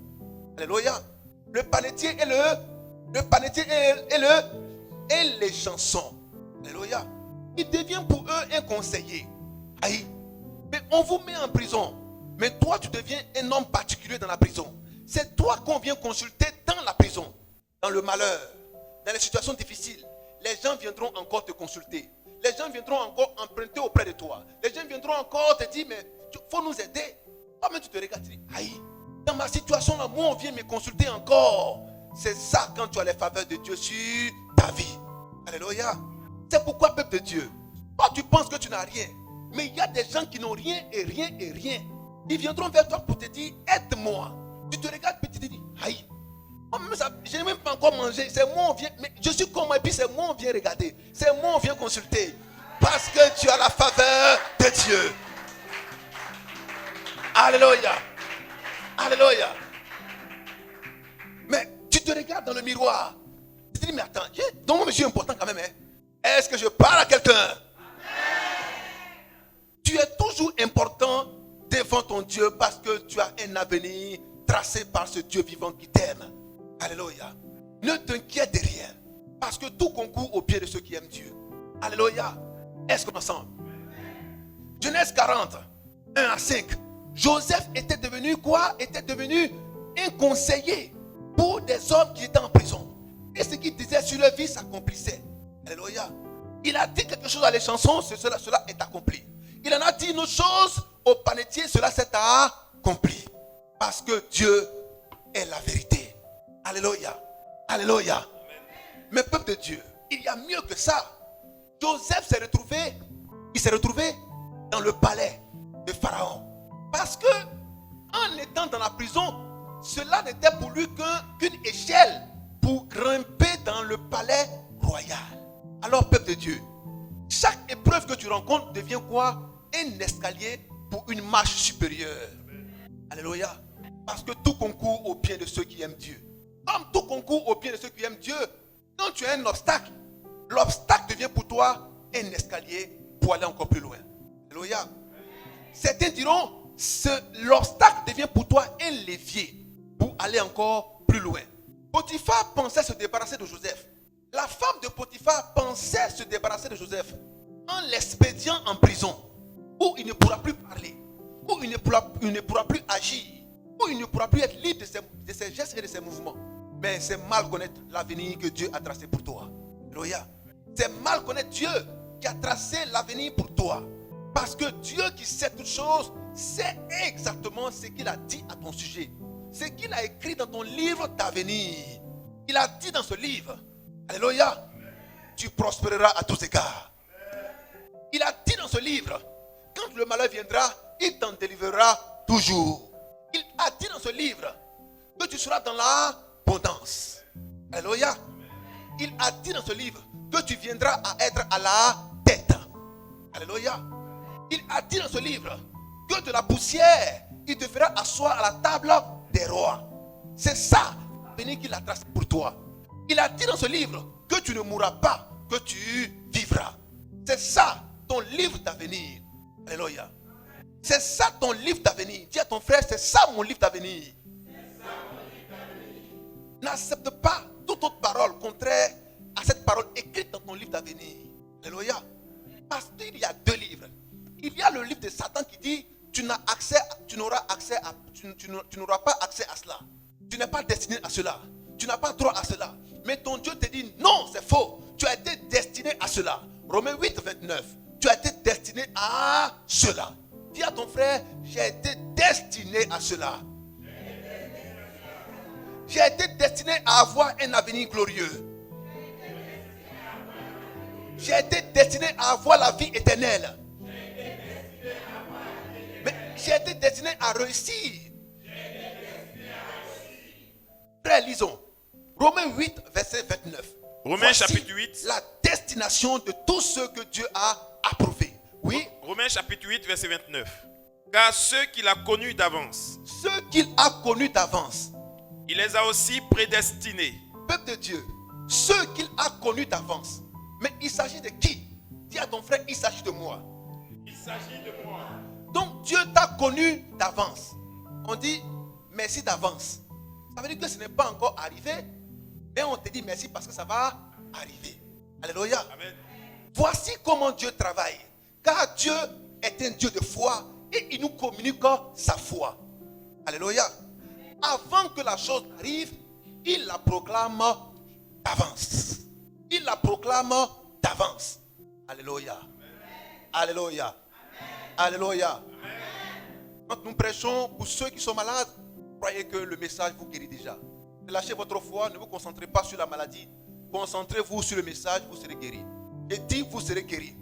Alléluia. Le panetier et les chansons. Alléluia. Il devient pour eux un conseiller. Aïe. Mais on vous met en prison. Mais toi, tu deviens un homme particulier dans la prison. C'est toi qu'on vient consulter dans la prison. Dans le malheur. Dans les situations difficiles. Les gens viendront encore te consulter. Les gens viendront encore emprunter auprès de toi. Les gens viendront encore te dire, mais il faut nous aider. Toi-même, tu te regardes, tu dis, aïe, dans ma situation là, moi, on vient me consulter encore. C'est ça quand tu as les faveurs de Dieu sur ta vie. Alléluia. C'est pourquoi, peuple de Dieu, toi, tu penses que tu n'as rien. Mais il y a des gens qui n'ont rien et rien et rien. Ils viendront vers toi pour te dire, aide-moi. Tu te regardes et tu te dis, aïe. Je n'ai même pas encore mangé. C'est moi on vient. Mais je suis comme et puis c'est moi on vient regarder. C'est moi on vient consulter. Parce que tu as la faveur de Dieu. Alléluia. Alléluia. Mais tu te regardes dans le miroir. Tu te dis mais attends, donc moi je suis important quand même. Hein? Est-ce que je parle à quelqu'un? Tu es toujours important devant ton Dieu parce que tu as un avenir tracé par ce Dieu vivant qui t'aime. Alléluia. Ne t'inquiète de rien. Parce que tout concourt au bien de ceux qui aiment Dieu. Alléluia. Est-ce qu'on est ensemble? Genèse 40, 1 à 5. Joseph était devenu quoi? Était devenu un conseiller pour des hommes qui étaient en prison. Et ce qu'il disait sur leur vie s'accomplissait. Alléluia. Il a dit quelque chose à les chansons, cela est accompli. Il en a dit une chose au panetier, cela s'est accompli. Parce que Dieu est la vérité. Alléluia. Alléluia. Mais peuple de Dieu, il y a mieux que ça. Joseph s'est retrouvé dans le palais de Pharaon. Parce que en étant dans la prison, cela n'était pour lui qu'une échelle pour grimper dans le palais royal. Alors, peuple de Dieu, chaque épreuve que tu rencontres devient quoi? Un escalier pour une marche supérieure. Alléluia. Parce que tout concourt au bien de ceux qui aiment Dieu. Comme tout concourt au bien de ceux qui aiment Dieu, quand tu as un obstacle, l'obstacle devient pour toi un escalier pour aller encore plus loin. Alléluia. Certains diront, l'obstacle devient pour toi un levier pour aller encore plus loin. Potiphar pensait se débarrasser de Joseph. La femme de Potiphar pensait se débarrasser de Joseph en l'expédiant en prison, où il ne pourra plus parler, où il ne pourra plus agir, où il ne pourra plus être libre de ses gestes et de ses mouvements. Mais c'est mal connaître l'avenir que Dieu a tracé pour toi. Alléluia. C'est mal connaître Dieu qui a tracé l'avenir pour toi. Parce que Dieu qui sait toutes choses, sait exactement ce qu'il a dit à ton sujet. Ce qu'il a écrit dans ton livre d'avenir. Il a dit dans ce livre, alléluia, tu prospéreras à tous égards. Il a dit dans ce livre, quand le malheur viendra, il t'en délivrera toujours. Il a dit dans ce livre que tu seras dans l'abondance. Alléluia. Il a dit dans ce livre que tu viendras à être à la tête. Alléluia. Il a dit dans ce livre que de la poussière, il te fera asseoir à la table des rois. C'est ça l'avenir qu'il a tracé pour toi. Il a dit dans ce livre que tu ne mourras pas, que tu vivras. C'est ça ton livre d'avenir. Alléluia. C'est ça ton livre d'avenir. Dis à ton frère, c'est ça mon livre d'avenir. N'accepte pas toute autre parole contraire à cette parole écrite dans ton livre d'avenir. Alléluia. Parce qu'il y a deux livres. Il y a le livre de Satan qui dit tu n'auras pas accès à cela. Tu n'es pas destiné à cela. Tu n'as pas droit à cela. Mais ton Dieu te dit non, c'est faux. Tu as été destiné à cela. Romains 8, 29. Tu as été destiné à cela. Dis à ton frère, j'ai été destiné à cela. J'ai été destiné à avoir un avenir glorieux. J'ai été destiné à avoir la vie éternelle. Mais j'ai été destiné à réussir. Frère, lisons. Romains 8, verset 29. Romains Voici chapitre 8. la destination de tous ceux que Dieu a approuvés. Oui. Romains chapitre 8, verset 29. Car ceux qu'il a connus d'avance, Ceux qu'il a connus d'avance. il les a aussi prédestinés. Peuple de Dieu. Ceux qu'il a connus d'avance. Mais il s'agit de qui? Dis à ton frère, il s'agit de moi. Il s'agit de moi. Donc Dieu t'a connu d'avance. On dit merci d'avance. Ça veut dire que ce n'est pas encore arrivé. Mais on te dit merci parce que ça va arriver. Alléluia. Amen. Voici comment Dieu travaille. Car Dieu est un Dieu de foi et il nous communique sa foi. Alléluia. Avant que la chose arrive, il la proclame d'avance. Il la proclame d'avance. Alléluia. Alléluia. Alléluia. Quand nous prêchons pour ceux qui sont malades, croyez que le message vous guérit déjà. Lâchez votre foi, ne vous concentrez pas sur la maladie. Concentrez-vous sur le message, vous serez guéri. Et dit, vous serez guéri.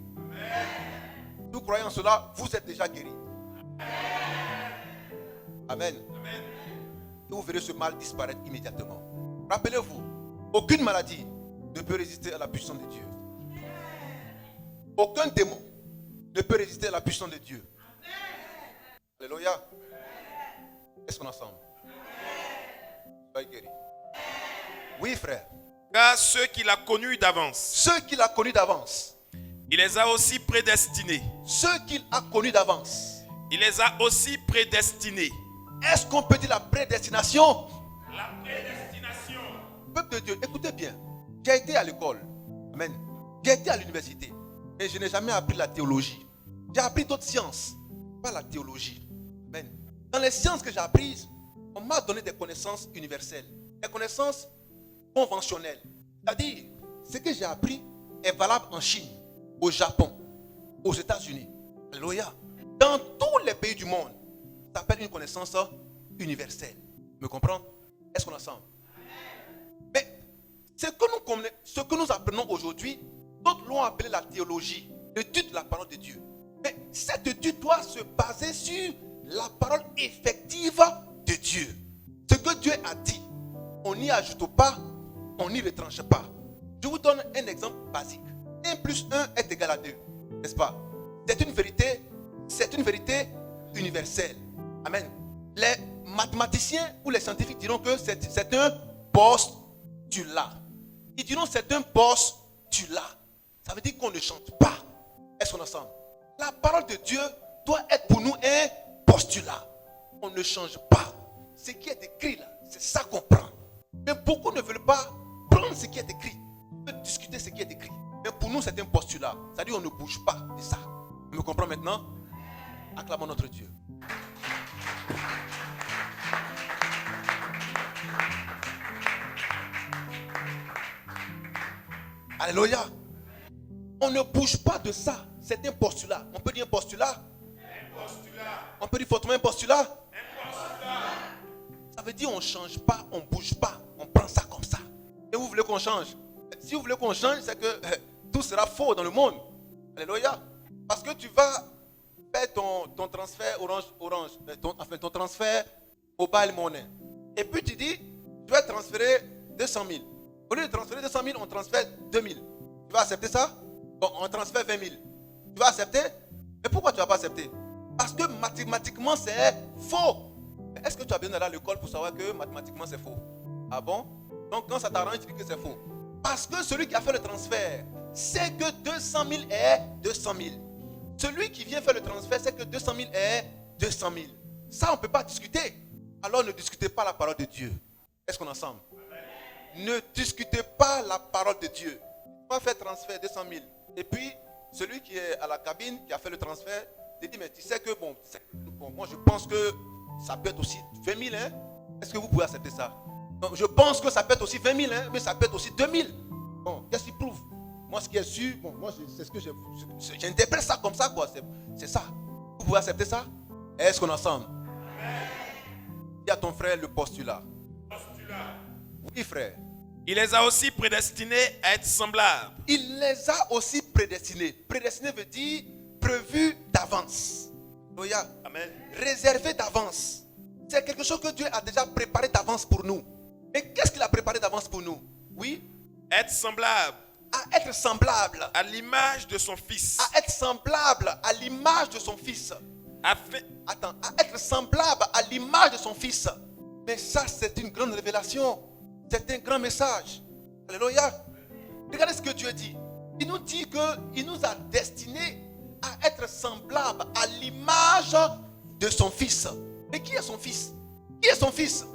Nous croyons en cela, vous êtes déjà guéri. Amen. Et vous verrez ce mal disparaître immédiatement. Rappelez-vous, aucune maladie ne peut résister à la puissance de Dieu. Aucun démon ne peut résister à la puissance de Dieu. Alléluia. Est-ce qu'on est ensemble? Soyez guéri. Oui, frère. Car ceux qu'il a connus d'avance, Ceux qu'il a connus d'avance. il les a aussi prédestinés. Ceux qu'il a connus d'avance. Il les a aussi prédestinés. Est-ce qu'on peut dire la prédestination? La prédestination. Peuple de Dieu, écoutez bien. J'ai été à l'école. Amen. J'ai été à l'université. Mais je n'ai jamais appris la théologie. J'ai appris d'autres sciences. Pas la théologie. Amen. Dans les sciences que j'ai apprises, on m'a donné des connaissances universelles. Des connaissances conventionnelles. C'est-à-dire, ce que j'ai appris est valable en Chine, au Japon, aux États-Unis. Alléluia. Dans tous les pays du monde, ça s'appelle une connaissance universelle. Me comprends? Est-ce qu'on est ensemble? Mais ce que nous apprenons aujourd'hui, d'autres l'ont appelé la théologie, l'étude de la parole de Dieu. Mais cette étude doit se baser sur la parole effective de Dieu. Ce que Dieu a dit, on n'y ajoute pas, on n'y retranche pas. Je vous donne un exemple basique. 1 plus 1 est égal à 2. N'est-ce pas? C'est une vérité universelle. Amen. Les mathématiciens ou les scientifiques diront que c'est un postulat. Ils diront c'est un postulat. Ça veut dire qu'on ne change pas. Est-ce qu'on est ensemble? La parole de Dieu doit être pour nous un postulat. On ne change pas. Ce qui est écrit là, c'est ça qu'on prend. Mais beaucoup ne veulent pas prendre ce qui est écrit. On peut discuter ce qui est écrit. Mais pour nous, c'est un postulat. C'est-à-dire qu'on ne bouge pas de ça. On me comprend maintenant? Acclamons notre Dieu. Alléluia. On ne bouge pas de ça. C'est un postulat. On peut dire un postulat? Un postulat. On peut dire fortement un postulat? Un postulat. Ça veut dire on ne change pas, on ne bouge pas. On prend ça comme ça. Et vous voulez qu'on change? Si vous voulez qu'on change, c'est que tout sera faux dans le monde. Alléluia. Parce que tu vas faire ton transfert orange, ton transfert mobile money. Et puis tu dis, je vais transférer 200 000. Au lieu de transférer 200 000, on transfère 2 000. Tu vas accepter ça? Bon, on transfère 20 000. Tu vas accepter? Mais pourquoi tu ne vas pas accepter? Parce que mathématiquement, c'est faux. Est-ce que tu as besoin d'aller à l'école pour savoir que mathématiquement, c'est faux? Ah bon? Donc, quand ça t'arrange, tu dis que c'est faux. Parce que celui qui a fait le transfert sait que 200 000 est 200 000. Celui qui vient faire le transfert sait que 200 000 est 200 000. Ça, on ne peut pas discuter. Alors, ne discutez pas la parole de Dieu. Est-ce qu'on est ensemble? Ne discutez pas la parole de Dieu. On va faire transfert 200 000. Et puis, celui qui est à la cabine, qui a fait le transfert, il dit, mais tu sais que, bon, moi je pense que ça peut être aussi 20 000. Hein? Est-ce que vous pouvez accepter ça? Donc, je pense que ça peut être aussi 20 000, hein, mais ça peut être aussi 2 000. Bon, qu'est-ce qu'il prouve? Moi, ce qui est sûr, bon, moi, c'est ce que j'interprète ça comme ça, quoi. C'est ça. Vous pouvez accepter ça? Est-ce qu'on est ensemble? Dis à ton frère le postulat. Oui, frère. Il les a aussi prédestinés à être semblables. Il les a aussi prédestinés. Prédestiné veut dire prévu d'avance. Alléluia. Amen. Réservé d'avance. C'est quelque chose que Dieu a déjà préparé d'avance pour nous. Et qu'est-ce qu'il a préparé d'avance pour nous? Oui. Être semblable. À être semblable. À l'image de son fils. À être semblable à l'image de son fils. À être semblable à l'image de son fils. Mais ça, c'est une grande révélation. C'est un grand message. Alléluia. Regardez ce que Dieu dit. Il nous dit qu'il nous a destinés à être semblables à l'image de son fils. Mais qui est son fils? Qui est son fils?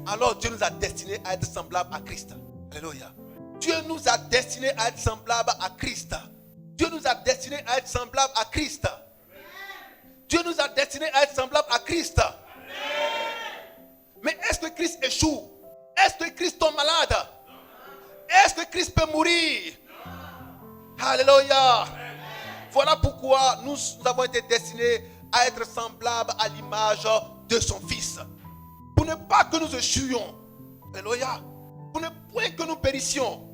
Alors Dieu nous a destinés à être semblables à Christ. Alléluia. Dieu nous a destinés à être semblables à Christ. Dieu nous a destinés à être semblables à Christ. Dieu nous a destinés à être semblables à Christ. Mais est-ce que Christ échoue? Est-ce que Christ tombe malade? Est-ce que Christ peut mourir? Alléluia. Voilà pourquoi nous avons été destinés à être semblables à l'image de son Fils. Pour ne pas que nous échouions. Alléluia. Pour ne point que nous périssions.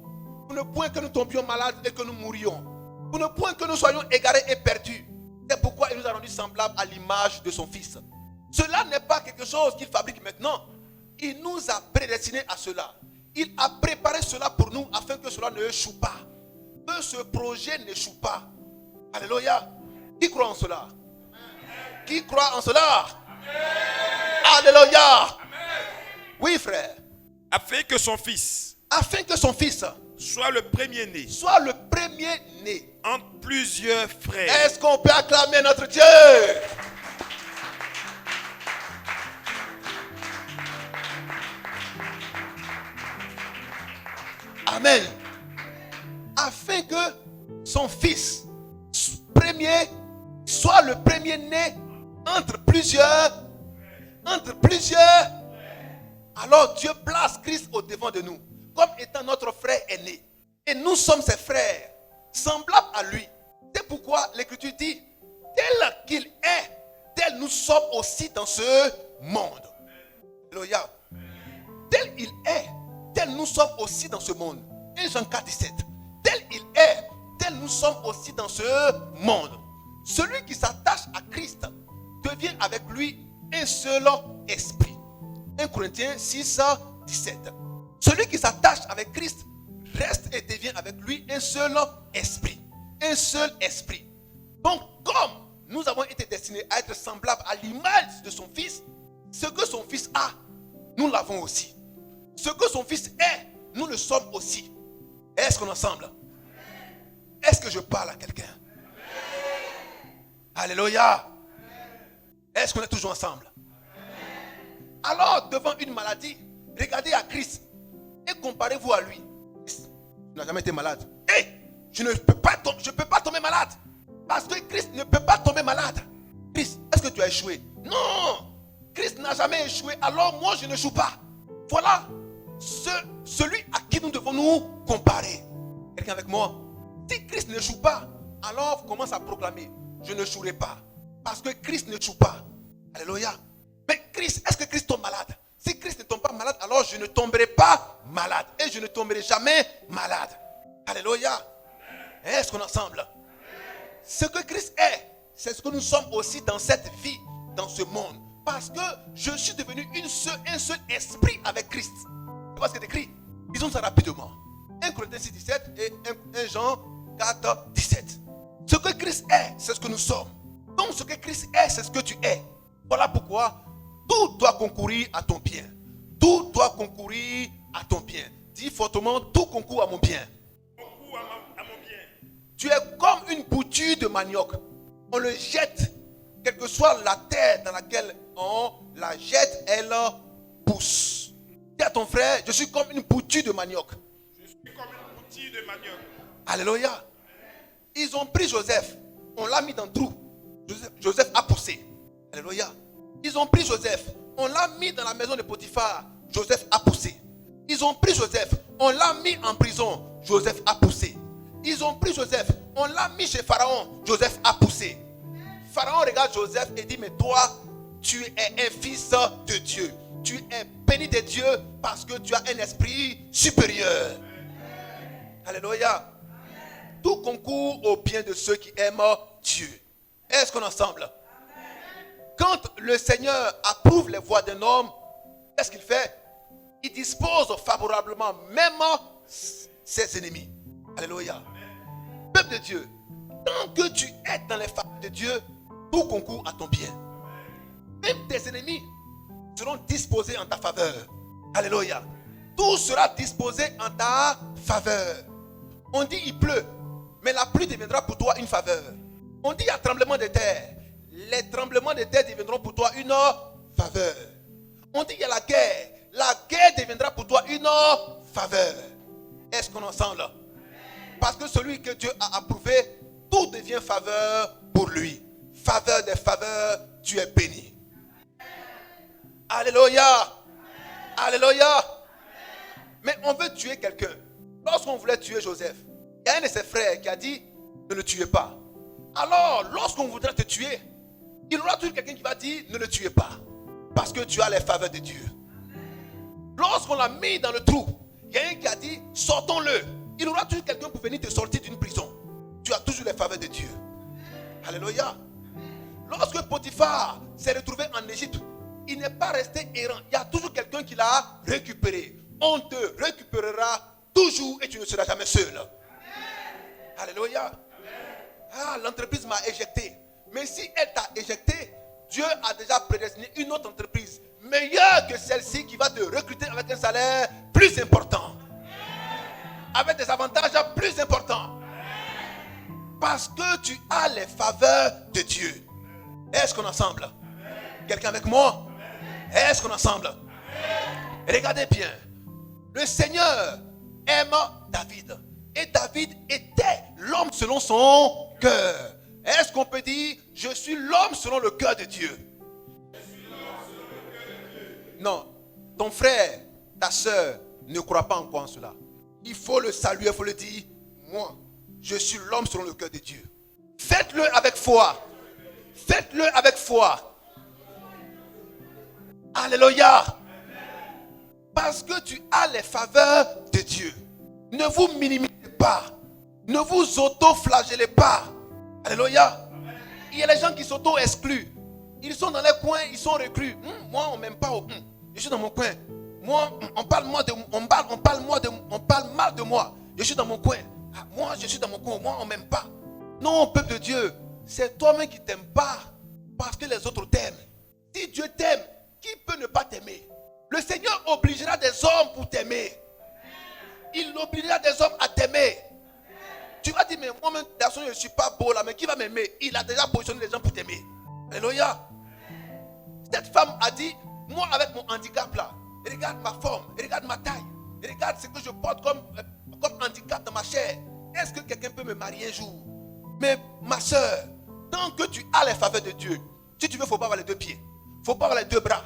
Pour ne point que nous tombions malades et que nous mourions. Pour ne point que nous soyons égarés et perdus. C'est pourquoi il nous a rendus semblables à l'image de son Fils. Cela n'est pas quelque chose qu'il fabrique maintenant. Il nous a prédestinés à cela. Il a préparé cela pour nous afin que cela ne échoue pas. Que ce projet n'échoue pas. Alléluia. Qui croit en cela? Qui croit en cela? Alléluia. Oui, frère. Afin que son fils soit le premier-né entre plusieurs frères. Est-ce qu'on peut acclamer notre Dieu? Amen. Afin que son fils soit le premier-né entre plusieurs. Alors Dieu place Christ au devant de nous comme étant notre frère aîné. Et nous sommes ses frères, semblables à lui. C'est pourquoi l'Écriture dit, tel qu'il est, tel nous sommes aussi dans ce monde. Alléluia. Tel il est, tel nous sommes aussi dans ce monde. 1 Jean 4, 17. Tel il est, tel nous sommes aussi dans ce monde. Celui qui s'attache à Christ devient avec lui un seul esprit. 1 Corinthiens 6, 17. Celui qui s'attache avec Christ reste et devient avec lui un seul esprit. Un seul esprit. Donc, comme nous avons été destinés à être semblables à l'image de son Fils, ce que son Fils a, nous l'avons aussi. Ce que son Fils est, nous le sommes aussi. Est-ce qu'on est ensemble? Est-ce que je parle à quelqu'un? Alléluia. Est-ce qu'on est toujours ensemble? Alors, devant une maladie, regardez à Christ et comparez-vous à lui. Christ n'a jamais été malade. Je ne peux pas tomber malade. Parce que Christ ne peut pas tomber malade. Christ, est-ce que tu as échoué? Non. Christ n'a jamais échoué. Alors moi, je n'échoue pas. Voilà celui à qui nous devons nous comparer. Quelqu'un avec moi? Si Christ n'échoue pas, alors commence à proclamer: je n'échouerai pas. Parce que Christ n'échoue pas. Alléluia. Mais Christ, est-ce que Christ tombe malade? Si Christ ne tombe pas malade, alors je ne tomberai pas malade. Et je ne tomberai jamais malade. Alléluia. Est-ce qu'on est ensemble? Ce que Christ est, c'est ce que nous sommes aussi dans cette vie, dans ce monde. Parce que je suis devenu un seul esprit avec Christ. C'est parce que c'est écrit. Disons ça rapidement. 1 Corinthiens 6, 17 et 1 Jean 4, 17. Ce que Christ est, c'est ce que nous sommes. Donc ce que Christ est, c'est ce que tu es. Voilà pourquoi tout doit concourir à ton bien. Tout doit concourir à ton bien. Dis fortement: tout concourt à mon bien. Concours à mon bien. Tu es comme une bouture de manioc. On le jette, quelle que soit la terre dans laquelle on la jette, elle pousse. Dis à ton frère: je suis comme une bouture de manioc. Je suis comme une boutique de manioc. Alléluia. Ils ont pris Joseph, on l'a mis dans le trou. Joseph a poussé. Alléluia. Ils ont pris Joseph, on l'a mis dans la maison de Potiphar. Joseph a poussé. Ils ont pris Joseph, on l'a mis en prison. Joseph a poussé. Ils ont pris Joseph, on l'a mis chez Pharaon. Joseph a poussé. Pharaon regarde Joseph et dit: mais toi, tu es un fils de Dieu. Tu es béni de Dieu parce que tu as un esprit supérieur. Alléluia. Tout concourt au bien de ceux qui aiment Dieu. Est-ce qu'on est ensemble? Quand le Seigneur approuve les voies d'un homme, qu'est-ce qu'il fait? Il dispose favorablement même ses ennemis. Alléluia. Peuple de Dieu, tant que tu es dans les faveurs de Dieu, tout concourt à ton bien. Même tes ennemis seront disposés en ta faveur. Alléluia. Tout sera disposé en ta faveur. On dit il pleut, mais la pluie deviendra pour toi une faveur. On dit il y a tremblement de terre. Les tremblements de terre deviendront pour toi une faveur. On dit il y a la guerre deviendra pour toi une faveur. Est-ce qu'on est ensemble? Parce que celui que Dieu a approuvé, tout devient faveur pour lui. Faveur des faveurs, tu es béni. Alléluia. Alléluia. Mais on veut tuer quelqu'un. Lorsqu'on voulait tuer Joseph, il y a un de ses frères qui a dit: ne le tuez pas. Alors, lorsqu'on voudra te tuer, il y aura toujours quelqu'un qui va dire: ne le tuez pas. Parce que tu as les faveurs de Dieu. Lorsqu'on l'a mis dans le trou, il y a un qui a dit: sortons-le. Il y aura toujours quelqu'un pour venir te sortir d'une prison. Tu as toujours les faveurs de Dieu. Alléluia. Lorsque Potiphar s'est retrouvé en Égypte, il n'est pas resté errant. Il y a toujours quelqu'un qui l'a récupéré. On te récupérera toujours et tu ne seras jamais seul. Alléluia. Ah, l'entreprise m'a éjecté. Mais si elle t'a éjecté, Dieu a déjà prédestiné une autre entreprise meilleure que celle-ci qui va te recruter avec un salaire plus important. Avec des avantages plus importants. Parce que tu as les faveurs de Dieu. Est-ce qu'on est ensemble? Quelqu'un avec moi? Est-ce qu'on est ensemble? Regardez bien. Le Seigneur aime David. Et David était l'homme selon son cœur. Est-ce qu'on peut dire: je suis l'homme selon le cœur de Dieu? Non. Ton frère, ta soeur ne croit pas encore en cela. Il faut le saluer, il faut le dire: moi, je suis l'homme selon le cœur de Dieu. Faites-le avec foi. Faites-le avec foi. Alléluia. Parce que tu as les faveurs de Dieu. Ne vous minimisez pas. Ne vous auto-flagellez pas. Alléluia. Il y a les gens qui s'auto-excluent. Ils sont dans les coins, ils sont reclus. Moi, on ne m'aime pas. Je suis dans mon coin. Moi, on parle mal de moi. je suis dans mon coin. Ah, moi, je suis dans mon coin. Moi, on ne m'aime pas. Non, peuple de Dieu, c'est toi-même qui ne t'aimes pas parce que les autres t'aiment. Si Dieu t'aime, qui peut ne pas t'aimer? Le Seigneur obligera des hommes pour t'aimer. Il obligera des hommes à t'aimer. Tu vas dire, mais moi-même, personne, je ne suis pas beau là, mais qui va m'aimer? Il a déjà positionné les gens pour t'aimer. Alléluia. Cette femme a dit, moi avec mon handicap là, regarde ma forme, regarde ma taille, regarde ce que je porte comme handicap dans ma chair. Est-ce que quelqu'un peut me marier un jour? Mais ma soeur, tant que tu as les faveurs de Dieu, si tu veux, il ne faut pas avoir les deux pieds. Il ne faut pas avoir les deux bras.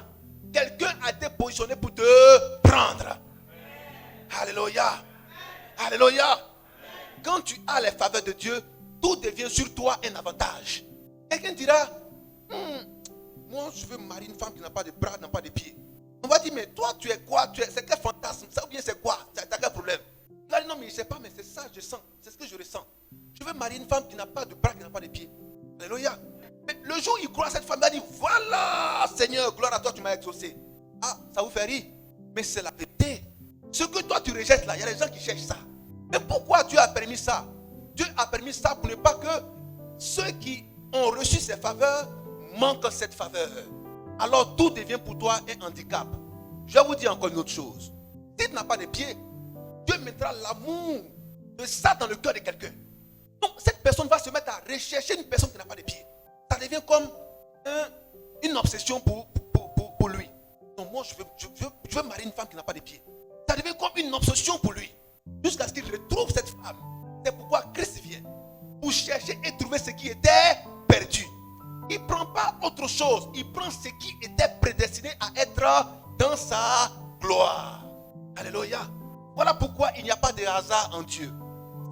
Quelqu'un a été positionné pour te prendre. Alléluia. Alléluia. Quand tu as les faveurs de Dieu, tout devient sur toi un avantage. Quelqu'un dira, moi je veux marier une femme qui n'a pas de bras, n'a pas de pieds. On va dire, mais toi tu es quoi? C'est quel fantasme? Ça ou bien c'est quoi? T'as quel problème? Il va dire, non mais je ne sais pas, mais c'est ça je sens. C'est ce que je ressens. Je veux marier une femme qui n'a pas de bras, qui n'a pas de pieds. Alléluia. Mais le jour où il croit à cette femme, il va dire, voilà Seigneur, gloire à toi, tu m'as exaucé. Ah, ça vous fait rire? Mais c'est la vérité. Ce que toi tu rejettes là, il y a des gens qui cherchent ça. Mais pourquoi Dieu a permis ça? Dieu a permis ça pour ne pas que ceux qui ont reçu ces faveurs manquent cette faveur. Alors tout devient pour toi un handicap. Je vais vous dire encore une autre chose. Si tu n'as pas de pieds, Dieu mettra l'amour de ça dans le cœur de quelqu'un. Donc cette personne va se mettre à rechercher une personne qui n'a pas de pieds. Ça devient comme une obsession pour lui. Donc moi je veux marier une femme qui n'a pas de pieds. Ça devient comme une obsession pour lui. Jusqu'à ce qu'il retrouve cette femme. C'est pourquoi Christ vient pour chercher et trouver ce qui était perdu. Il ne prend pas autre chose. Il prend ce qui était prédestiné à être dans sa gloire. Alléluia. Voilà pourquoi il n'y a pas de hasard en Dieu.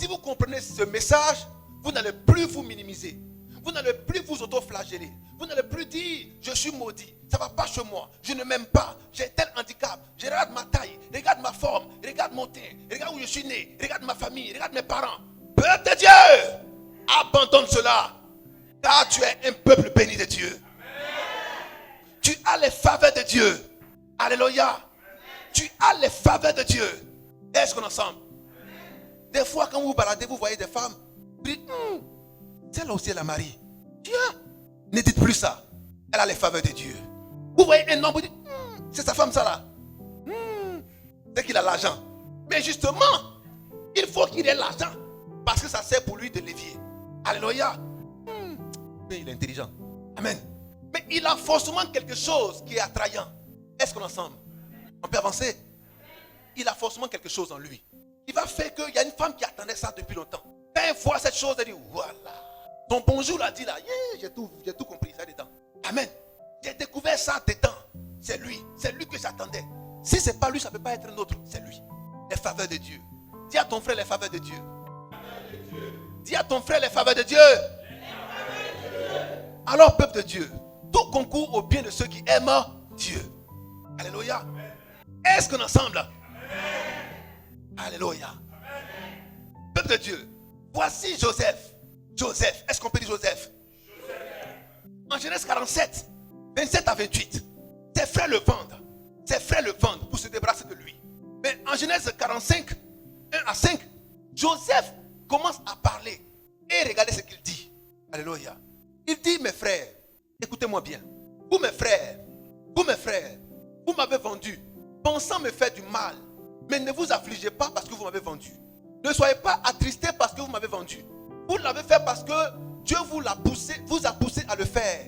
Si vous comprenez ce message, vous n'allez plus vous minimiser. Vous n'allez plus vous auto-flageller. Vous n'allez plus dire, je suis maudit. Ça ne va pas chez moi. Je ne m'aime pas. J'ai tel handicap. Je regarde ma taille. Regarde ma forme. Regarde mon teint. Regarde où je suis né. Regarde ma famille. Regarde mes parents. Peuple de Dieu, abandonne cela. Car tu es un peuple béni de Dieu. Tu as les faveurs de Dieu. Alléluia. Tu as les faveurs de Dieu. Est-ce qu'on est ensemble? Des fois, quand vous vous baladez, vous voyez des femmes. Vous dites, celle-là aussi, elle a marié. Tiens, ne dites plus ça. Elle a les faveurs de Dieu. Vous voyez un homme, vous dites, c'est sa femme, ça là. C'est qu'il a l'argent. Mais justement, il faut qu'il ait l'argent. Parce que ça sert pour lui de levier. Alléluia. Mais il est intelligent. Amen. Mais il a forcément quelque chose qui est attrayant. Est-ce qu'on est ensemble? On peut avancer? Il a forcément quelque chose en lui. Il va faire qu'il y a une femme qui attendait ça depuis longtemps. Quand elle voit cette chose, elle dit, voilà. Ton bonjour l'a dit là, yeah, j'ai tout compris, ça dedans. Amen. J'ai découvert ça dedans. C'est lui que j'attendais. Si ce n'est pas lui, ça ne peut pas être un autre. C'est lui. Les faveurs de Dieu. Dis à ton frère les faveurs de Dieu. Dis à ton frère les faveurs de Dieu. Alors, peuple de Dieu, tout concourt au bien de ceux qui aiment Dieu. Alléluia. Est-ce qu'on est ensemble? Alléluia. Peuple de Dieu, voici Joseph. Joseph, est-ce qu'on peut dire Joseph? En Genèse 47, 27 à 28, ses frères le vendent. Ses frères le vendent pour se débarrasser de lui. Mais en Genèse 45, 1 à 5, Joseph commence à parler. Et regardez ce qu'il dit. Alléluia. Il dit, mes frères, écoutez-moi bien. Vous mes frères, vous m'avez vendu, pensant me faire du mal. Mais ne vous affligez pas parce que vous m'avez vendu. Ne soyez pas attristés parce que vous m'avez vendu. Vous l'avez fait parce que Dieu vous a poussé à le faire.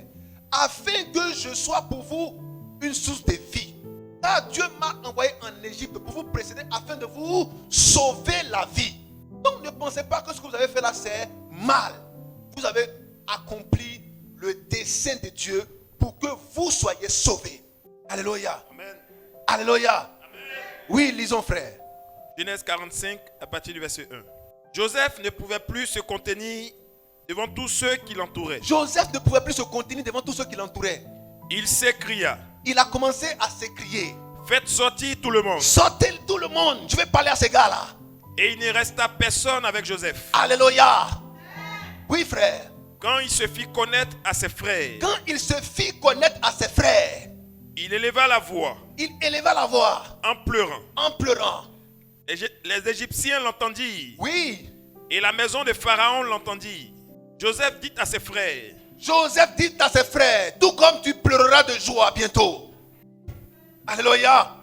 Afin que je sois pour vous une source de vie. Car Dieu m'a envoyé en Égypte pour vous précéder afin de vous sauver la vie. Donc ne pensez pas que ce que vous avez fait là c'est mal. Vous avez accompli le dessein de Dieu pour que vous soyez sauvés. Alléluia. Amen. Alléluia. Amen. Oui, lisons frère. Genèse 45 à partir du verset 1. Joseph ne pouvait plus se contenir devant tous ceux qui l'entouraient. Joseph ne pouvait plus se contenir devant tous ceux qui l'entouraient. Il s'écria. Il a commencé à s'écrier. Faites sortir tout le monde. Sortez tout le monde. Je vais parler à ces gars-là. Et il ne resta personne avec Joseph. Alléluia. Oui frère. Quand il se fit connaître à ses frères. Quand il se fit connaître à ses frères. Il éleva la voix. Il éleva la voix. En pleurant. En pleurant. Les Égyptiens l'entendirent. Oui. Et la maison de Pharaon l'entendit. Joseph dit à ses frères. Joseph dit à ses frères, tout comme tu pleureras de joie bientôt. Alléluia.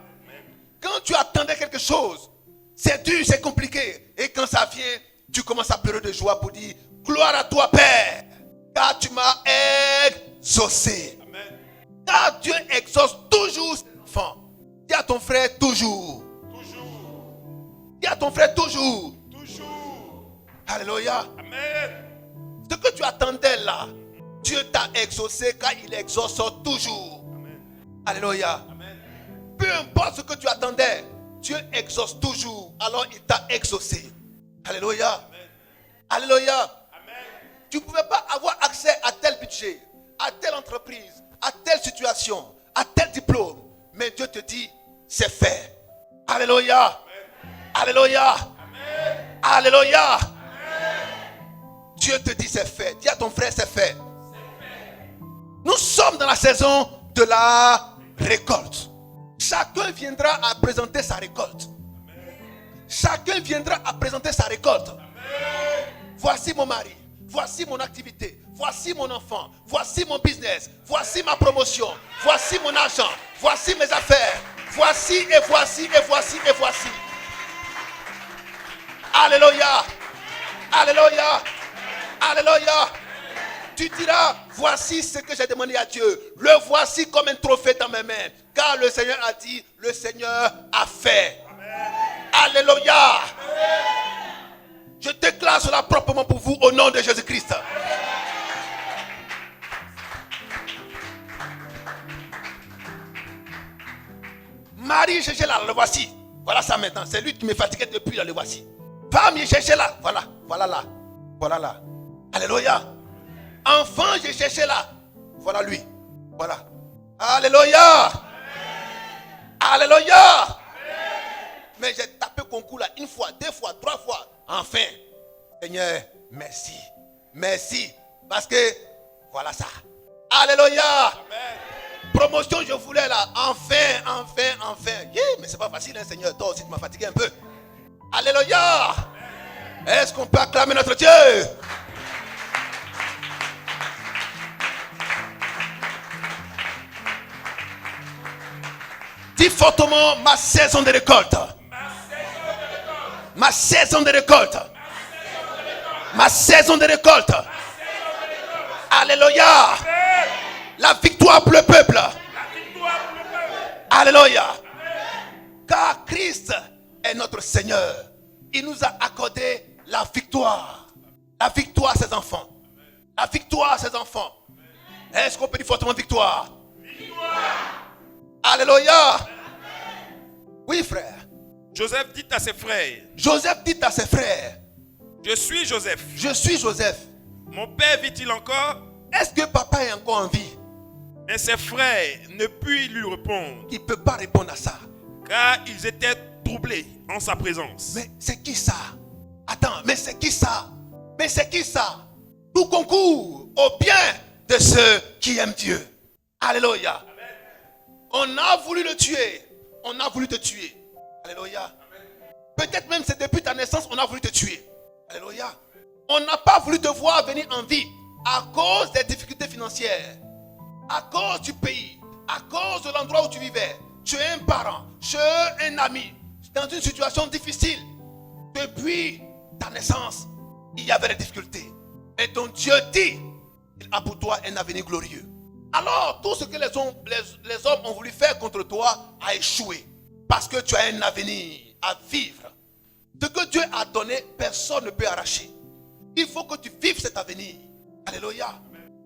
Quand tu attendais quelque chose, c'est dur, c'est compliqué. Et quand ça vient, tu commences à pleurer de joie pour dire, gloire à toi Père, car tu m'as exaucé. Amen. Car Dieu exauce toujours ses enfants. Dis à ton frère toujours. Toujours. Dis à ton frère toujours. Toujours. Alléluia. Amen. Ce que tu attendais là, Dieu t'a exaucé car il exauce toujours. Amen. Alléluia. Amen. Peu importe ce que tu attendais, Dieu exauce toujours. Alors il t'a exaucé. Alléluia. Amen. Alléluia. Amen. Tu ne pouvais pas avoir accès à tel budget, à telle entreprise, à telle situation, à tel diplôme. Mais Dieu te dit, c'est fait. Alléluia. Alléluia. Amen. Alléluia. Amen. Dieu te dit, c'est fait. Dis à ton frère, c'est fait. Nous sommes dans la saison de la récolte. Chacun viendra à présenter sa récolte. Chacun viendra à présenter sa récolte. Voici mon mari. Voici mon activité. Voici mon enfant. Voici mon business. Voici ma promotion. Voici mon argent. Voici mes affaires. Voici et voici et voici et voici. Alléluia. Alléluia. Alléluia. Tu diras, voici ce que j'ai demandé à Dieu. Le voici comme un trophée dans mes mains. Car le Seigneur a dit, le Seigneur a fait. Alléluia. Je déclare cela proprement pour vous au nom de Jésus-Christ. Marie, cherchez là, le voici. Voilà ça maintenant. C'est lui qui me fatiguait depuis là, le voici. Femme, cherchez là. Voilà, voilà là. Voilà là. Alléluia. Enfant, j'ai cherché là. Voilà lui. Voilà. Alléluia. Alléluia. Mais j'ai tapé concours là une fois, deux fois, trois fois. Enfin. Seigneur, merci. Merci. Parce que voilà ça. Alléluia. Promotion, je voulais là. Enfin. Yeah, mais c'est pas facile, hein, Seigneur. Toi aussi, tu m'as fatigué un peu. Alléluia. Est-ce qu'on peut acclamer notre Dieu? Dis fortement, ma saison de récolte. Ma saison de récolte. Ma saison de récolte. Alléluia. La victoire pour le peuple. Alléluia. Car Christ est notre Seigneur. Il nous a accordé la victoire. La victoire à ses enfants. La victoire à ses enfants. Est-ce qu'on peut dire fortement victoire? Alléluia. Oui, frère. Joseph dit à ses frères. Joseph dit à ses frères. Je suis Joseph. Je suis Joseph. Mon père vit-il encore? Est-ce que papa est encore en vie? Mais ses frères ne purent lui répondre. Il ne peut pas répondre à ça. Car ils étaient troublés en sa présence. Mais c'est qui ça? Attends, mais c'est qui ça? Mais c'est qui ça? Tout concourt au bien de ceux qui aiment Dieu. Alléluia. On a voulu le tuer. On a voulu te tuer. Alléluia. Peut-être même c'est depuis ta naissance on a voulu te tuer. Alléluia. On n'a pas voulu te voir venir en vie à cause des difficultés financières, à cause du pays, à cause de l'endroit où tu vivais. Tu es un parent, tu es un ami, dans une situation difficile. Depuis ta naissance, il y avait des difficultés. Et donc Dieu dit, il a pour toi un avenir glorieux. Alors tout ce que les hommes ont voulu faire contre toi a échoué. Parce que tu as un avenir à vivre. Ce que Dieu a donné, personne ne peut arracher. Il faut que tu vives cet avenir. Alléluia.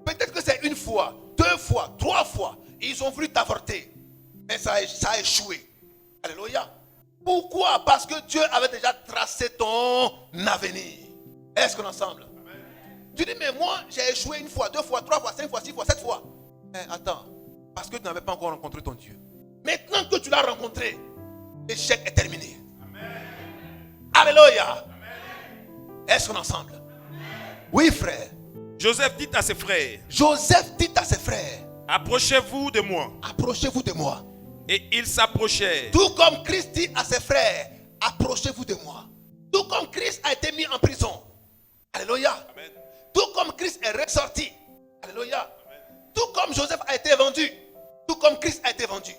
Peut-être que c'est une fois, deux fois, trois fois. Ils ont voulu t'avorter. Mais ça a échoué. Alléluia. Pourquoi? Parce que Dieu avait déjà tracé ton avenir. Est-ce qu'on est ensemble? Tu dis, mais moi, j'ai échoué une fois, deux fois, trois fois, cinq fois, six fois, sept fois. Mais attends. Parce que tu n'avais pas encore rencontré ton Dieu. Maintenant que tu l'as rencontré, l'échec est terminé. Alléluia. Est-ce qu'on est ensemble? Oui, frère. Joseph dit à ses frères. Joseph dit à ses frères. Approchez-vous de moi. Approchez-vous de moi. Et ils s'approchèrent. Tout comme Christ dit à ses frères, approchez-vous de moi. Tout comme Christ a été mis en prison. Alléluia. Amen. Tout comme Christ est ressorti. Alléluia. Tout comme Joseph a été vendu. Tout comme Christ a été vendu.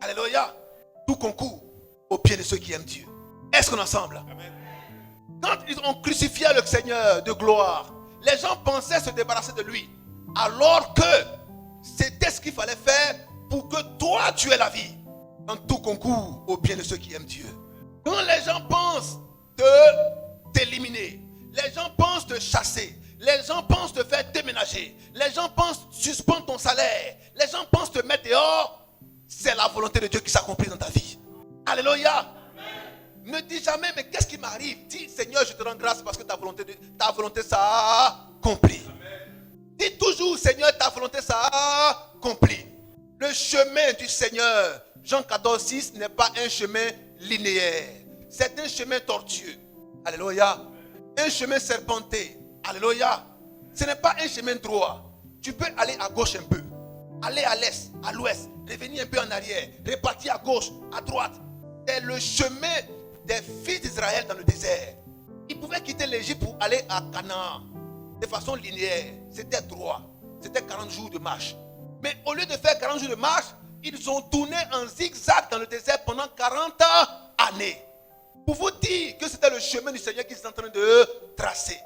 Alléluia. Tout concourt au pied de ceux qui aiment Dieu. Est-ce qu'on est ensemble? Amen. Quand ils ont crucifié le Seigneur de gloire, les gens pensaient se débarrasser de lui. Alors que c'était ce qu'il fallait faire pour que toi tu aies la vie. Quand tout concourt au bien de ceux qui aiment Dieu. Quand les gens pensent t'éliminer, les gens pensent te chasser, les gens pensent te faire déménager, les gens pensent suspendre ton salaire, les gens pensent te mettre dehors, c'est la volonté de Dieu qui s'accomplit dans ta vie. Alléluia. Ne dis jamais, mais qu'est-ce qui m'arrive? Dis, Seigneur, je te rends grâce parce que ta volonté ça accompli. Dis toujours, Seigneur, ta volonté ça accompli. Le chemin du Seigneur, Jean 14,6, n'est pas un chemin linéaire. C'est un chemin tortueux. Alléluia. Un chemin serpenté. Alléluia. Ce n'est pas un chemin droit. Tu peux aller à gauche un peu, aller à l'est, à l'ouest, revenir un peu en arrière, repartir à gauche, à droite. C'est le chemin des fils d'Israël dans le désert. Ils pouvaient quitter l'Égypte pour aller à Canaan de façon linéaire. C'était droit. C'était 40 jours de marche. Mais au lieu de faire 40 jours de marche, ils ont tourné en zigzag dans le désert pendant 40 années. Pour vous dire que c'était le chemin du Seigneur qu'ils sont en train de tracer.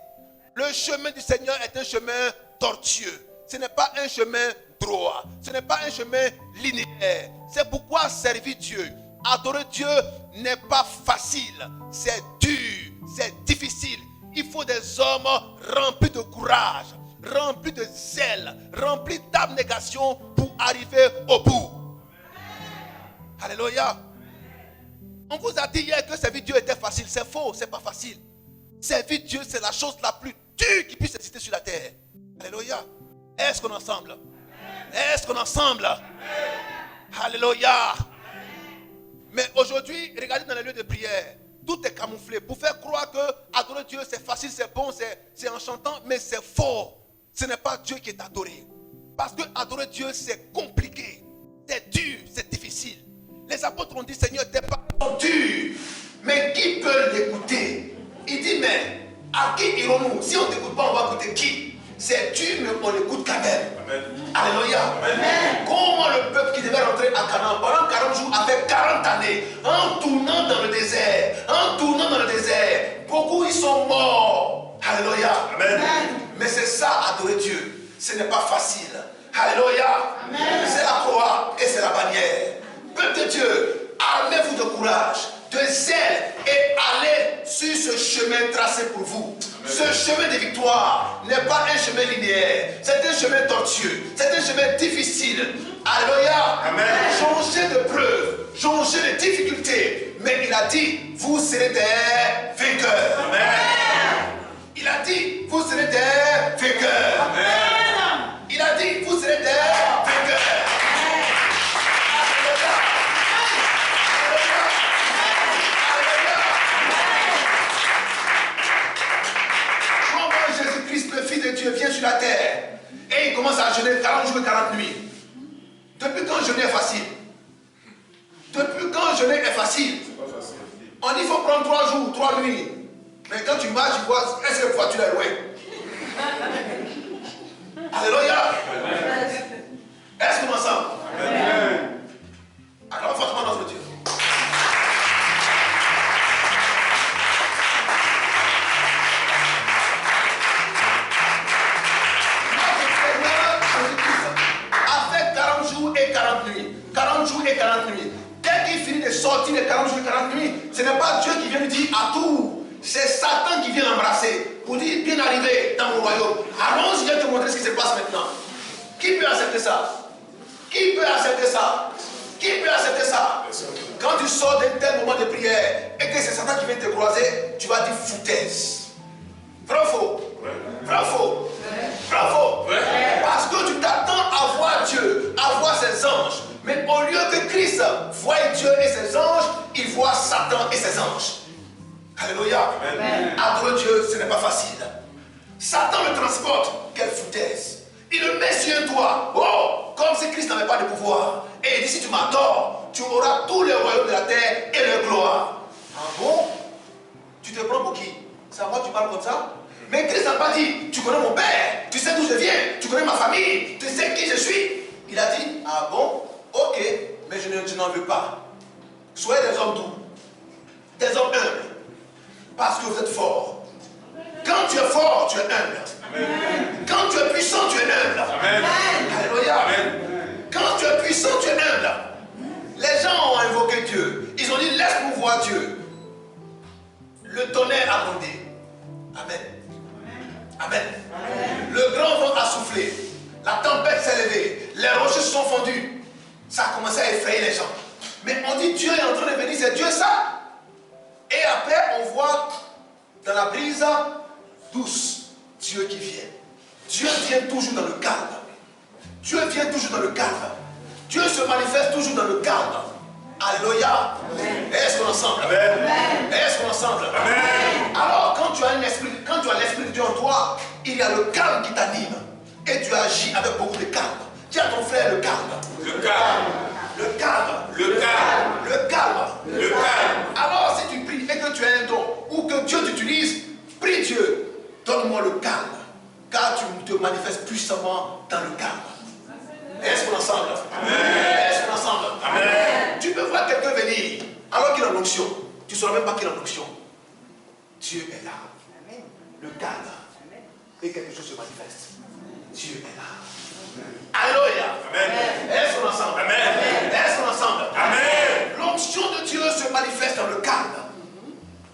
Le chemin du Seigneur est un chemin tortueux. Ce n'est pas un chemin droit. Ce n'est pas un chemin linéaire. C'est pourquoi servir Dieu, adorer Dieu n'est pas facile. C'est dur, c'est difficile. Il faut des hommes remplis de courage, remplis de zèle, remplis d'abnégation pour arriver au bout. Alléluia. On vous a dit hier que servir Dieu était facile. C'est faux, c'est pas facile. Servir Dieu, c'est la chose la plus dure qui puisse exister sur la terre. Alléluia. Est-ce qu'on est ensemble? Est-ce qu'on est ensemble? Alléluia. Mais aujourd'hui, regardez dans les lieux de prière, tout est camouflé pour faire croire que adorer Dieu c'est facile, c'est bon, c'est enchantant, mais c'est faux. Ce n'est pas Dieu qui est adoré. Parce que adorer Dieu c'est compliqué, c'est dur, c'est difficile. Les apôtres ont dit, Seigneur, tes paroles sont dures, mais qui peut l'écouter? Il dit, mais à qui irons-nous? Si on ne t'écoute pas, on va écouter qui? C'est dur, mais on l'écoute quand même. Amen. Alléluia. Amen. Comment le peuple qui devait rentrer à Canaan pendant 40 jours a fait 40 années en tournant dans le désert, beaucoup ils sont morts. Alléluia. Amen. Mais c'est ça, adorer Dieu. Ce n'est pas facile. Alléluia. Amen. C'est la croix et c'est la bannière. Peuple de Dieu, armez-vous de courage, de zèle et allez sur ce chemin tracé pour vous. Amen. Ce chemin de victoire n'est pas un chemin linéaire, c'est un chemin tortueux, c'est un chemin difficile. Alléluia. Amen. Changez de preuves, changez de difficultés, mais il a dit, vous serez des vainqueurs. Amen. Il a dit, vous serez des vainqueurs. Amen. Il a dit, vous serez des vainqueurs. Le Fils de Dieu vient sur la terre et il commence à jeûner 40 jours et 40 nuits. Depuis quand jeûner est facile? Depuis quand jeûner est facile? On dit qu'il faut prendre 3 jours, 3 nuits. Mais quand tu marches, tu vois, est-ce que la voiture est loin? Alléluia. Est-ce qu'on est ensemble? Alors, fortement notre Dieu. Et 40 nuits. 40 jours et 40 nuits. Dès qu'il finit de sortir les 40 jours et 40 nuits, ce n'est pas Dieu qui vient lui dire à tout. C'est Satan qui vient l'embrasser pour dire bien arrivé dans mon royaume. Allons-y, je vais te montrer ce qui se passe maintenant. Qui peut accepter ça? Qui peut accepter ça? Qui peut accepter ça? Quand tu sors d'un tel moment de prière et que c'est Satan qui vient te croiser, tu vas dire foutaise. Vrai ou faux? Vrai ou faux? Bravo. Parce que tu t'attends à voir Dieu, à voir ses anges. Mais au lieu que Christ voie Dieu et ses anges, il voit Satan et ses anges. Alléluia. Adorer Dieu, ce n'est pas facile. Satan le transporte. Quelle foutaise. Il le met sur un toit. Oh, comme si Christ n'avait pas de pouvoir. Et il dit, si tu m'adores, tu auras tous les royaumes de la terre et leur gloire. bon? Tu te prends pour qui? C'est à moi que tu parles comme ça? Mais Christ n'a pas dit, tu connais mon père, tu sais d'où je viens, tu connais ma famille, tu sais qui je suis. Il a dit, ah bon? Ok, mais je n'en veux pas. Soyez des hommes doux, des hommes humbles, parce que vous êtes forts. Quand tu es fort, tu es humble. Amen. Quand tu es puissant, tu es humble. Amen. Alléluia. Amen. Quand tu es puissant, tu es humble. Les gens ont invoqué Dieu. Ils ont dit, laisse-nous voir Dieu. Le tonnerre a grondé. Amen. Amen. Amen. Le grand vent a soufflé. La tempête s'est levée. Les rochers se sont fondus. Ça a commencé à effrayer les gens. Mais on dit Dieu est en train de venir, c'est Dieu ça. Et après, on voit dans la brise douce Dieu qui vient. Dieu vient toujours dans le calme. Dieu vient toujours dans le calme. Dieu se manifeste toujours dans le calme. Alléluia. Est-ce qu'on est ensemble? Est-ce qu'on est ensemble? Alors, quand tu as un esprit, quand tu as l'esprit de Dieu en toi, il y a le calme qui t'anime. Et tu agis avec beaucoup de calme. Dis à ton frère le calme. Le calme. Le calme. Le calme. Le calme. Le calme. Alors, si tu pries et que tu as un don, ou que Dieu t'utilise, prie Dieu, donne-moi le calme. Car tu te manifestes puissamment dans le calme. Est-ce qu'on est ensemble? Est-ce qu'on est ensemble? Amen. Tu peux voir quelqu'un venir alors qu'il est en onction. Tu ne sauras même pas qu'il est en onction. Dieu est là. Amen. Le calme. Amen. Et quelque chose se manifeste. Dieu est là. Alléluia. Est-ce qu'on est ensemble? Amen. Est-ce qu'on est ensemble? Amen. L'onction de Dieu se manifeste dans le calme.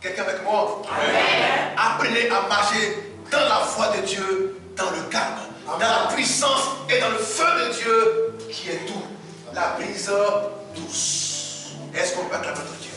Quelqu'un avec moi? Amen. Apprenez à marcher dans la foi de Dieu, dans le calme. Dans la puissance et dans le feu de Dieu qui est doux. La brise douce. Est-ce qu'on peut acclamer notre Dieu?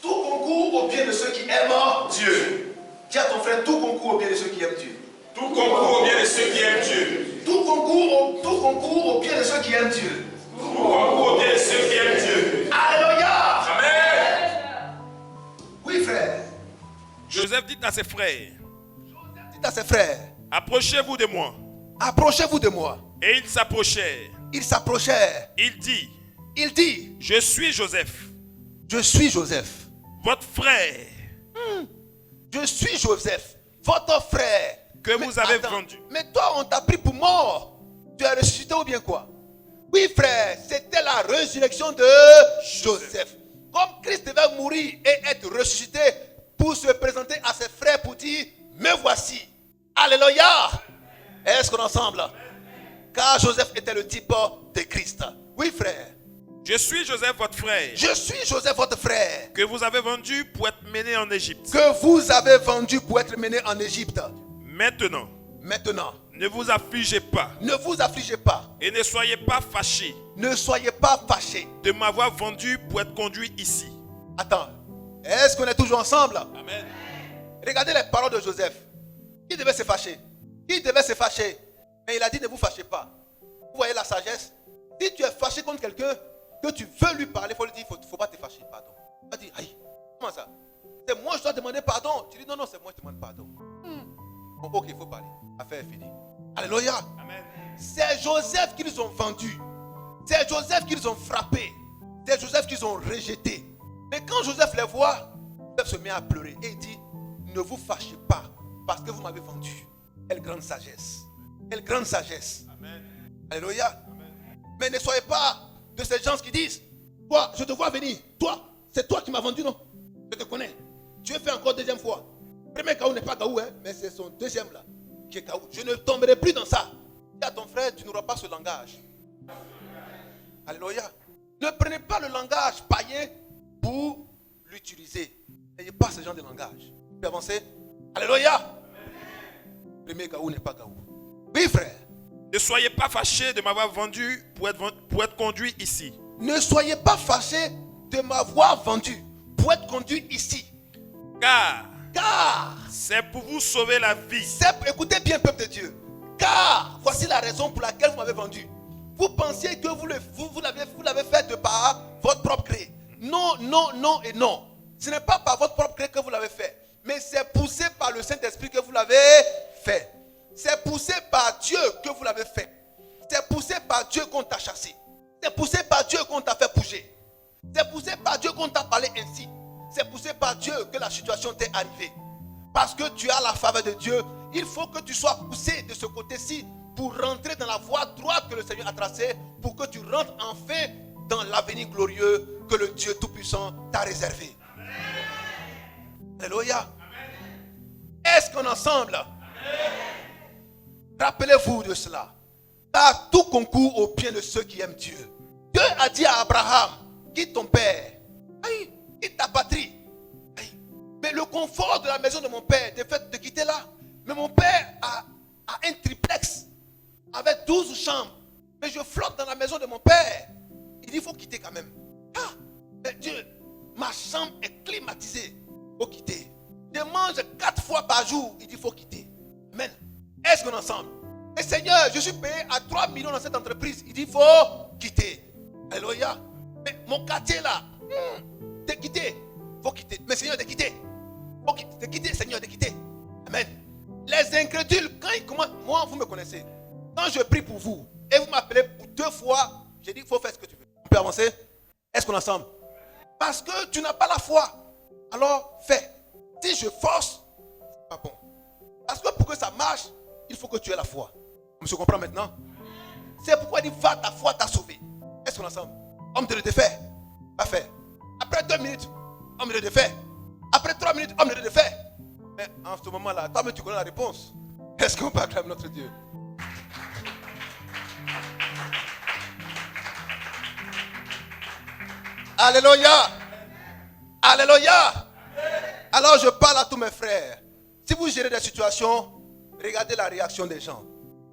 Tout concourt au bien de ceux qui aiment Dieu. Dis à ton frère, tout concourt au bien de ceux qui aiment Dieu. Tout concourt au bien de ceux qui aiment Dieu. Tout concourt au bien de ceux qui aiment Dieu. Tout concourt au bien de ceux qui aiment Dieu. Alléluia. Amen. Oui, frère. Joseph dit à ses frères, Dites à ses frères, approchez-vous de moi. approchez-vous de moi. Et ils s'approchèrent. Ils s'approchèrent. Il dit, Je suis Joseph. je suis Joseph, Votre frère. je suis Joseph, votre frère que vous avez vendu. Mais toi, on t'a pris pour mort. Tu as ressuscité ou bien quoi? Oui, frère, c'était la résurrection de Joseph. Comme Christ devait mourir et être ressuscité pour se présenter à ses frères pour dire, me voici. Alléluia. Est-ce qu'on est ensemble? Car Joseph était le type de Christ. Oui, frère. Je suis Joseph, votre frère, Je suis Joseph, votre frère, que vous avez vendu pour être mené en Égypte. que vous avez vendu pour être mené en Égypte. Maintenant, Ne vous affligez pas ne vous affligez pas. et ne soyez pas fâchés Ne soyez pas fâchés. de m'avoir vendu pour être conduit ici. Attends, est-ce qu'on est toujours ensemble? Amen. Regardez les paroles de Joseph. Qui devait se fâcher? Qui devait se fâcher? Mais il a dit ne vous fâchez pas. Vous voyez la sagesse? Si tu es fâché contre quelqu'un, que tu veux lui parler, il faut lui dire, il ne faut pas te fâcher, pardon. Il va dire, aïe, comment ça? C'est moi je dois demander pardon. Tu dis, non, c'est moi qui demande pardon. Bon, ok, il faut parler. L'affaire est finie. Alléluia. Amen. C'est Joseph qu'ils ont vendu. C'est Joseph qu'ils ont frappé. C'est Joseph qu'ils ont rejeté. Mais quand Joseph les voit, Joseph se met à pleurer et il dit, ne vous fâchez pas parce que vous m'avez vendu. Quelle grande sagesse. Quelle grande sagesse. Amen. Alléluia. Amen. Mais ne soyez pas de ces gens qui disent, toi, je te vois venir. Toi, c'est toi qui m'as vendu, non? Je te connais. Dieu fait encore deuxième fois. Premier Gaou n'est pas Gaou, hein, mais c'est son deuxième là qui est Gaou. Je ne tomberai plus dans ça. Dis à ton frère, tu n'auras pas ce langage. Alléluia. Ne prenez pas le langage païen pour l'utiliser. N'ayez pas ce genre de langage. Tu peux avancer? Alléluia. Premier Gaou n'est pas Gaou. Oui, frère. Ne soyez pas fâchés de m'avoir vendu pour être conduit ici. Ne soyez pas fâchés de m'avoir vendu pour être conduit ici. Car C'est pour vous sauver la vie. Écoutez bien, peuple de Dieu. Car voici la raison pour laquelle vous m'avez vendu. Vous pensiez que vous l'avez fait de par votre propre gré. Non, non, non et non. Ce n'est pas par votre propre gré que vous l'avez fait. Mais c'est poussé par le Saint-Esprit que vous l'avez fait. C'est poussé par Dieu que vous l'avez fait. C'est poussé par Dieu qu'on t'a chassé. C'est poussé par Dieu qu'on t'a fait bouger. C'est poussé par Dieu qu'on t'a parlé ainsi. C'est poussé par Dieu que la situation t'est arrivée. Parce que tu as la faveur de Dieu, il faut que tu sois poussé de ce côté-ci pour rentrer dans la voie droite que le Seigneur a tracée, pour que tu rentres enfin dans l'avenir glorieux que le Dieu Tout-Puissant t'a réservé. Alléluia. Est-ce qu'on ensemble? Rappelez-vous de cela. Car tout concourt au bien de ceux qui aiment Dieu. Dieu a dit à Abraham, quitte ton père, quitte ta patrie. Mais le confort de la maison de mon père, de fait de quitter là. Mais mon père a un triplex avec 12 chambres. Mais je flotte dans la maison de mon père. Il dit, il faut quitter quand même. Mais Dieu, ma chambre est climatisée. Il faut quitter. Je mange 4 fois par jour. Il dit, il faut quitter. Amen. Est-ce qu'on est ensemble? Et Seigneur, je suis payé à 3 millions dans cette entreprise. Il dit, il faut quitter. Alléluia. Mais mon quartier là, t'es quitté. Il faut quitter. Mais Seigneur, t'es quitté. Il faut quitter. T'es quitté, Seigneur, t'es quitté. Amen. Les incrédules, quand ils commencent, moi, vous me connaissez. Quand je prie pour vous, et vous m'appelez pour 2 fois, j'ai dit, il faut faire ce que tu veux. On peut avancer? Est-ce qu'on est ensemble? Parce que tu n'as pas la foi. Alors, fais. Si je force, c'est pas bon. Parce que pour que ça marche, il faut que tu aies la foi. On se comprend maintenant? C'est pourquoi il dit, va, ta foi t'a sauvé. Est-ce qu'on est ensemble? Homme de le défait. Pas fait. Après 2 minutes, homme de le défait. Après 3 minutes, homme de le défait. Mais en ce moment-là, toi-même tu connais la réponse. Est-ce qu'on peut acclamer notre Dieu? Alléluia. Alléluia. Alors je parle à tous mes frères. Si vous gérez des situations, regardez la réaction des gens.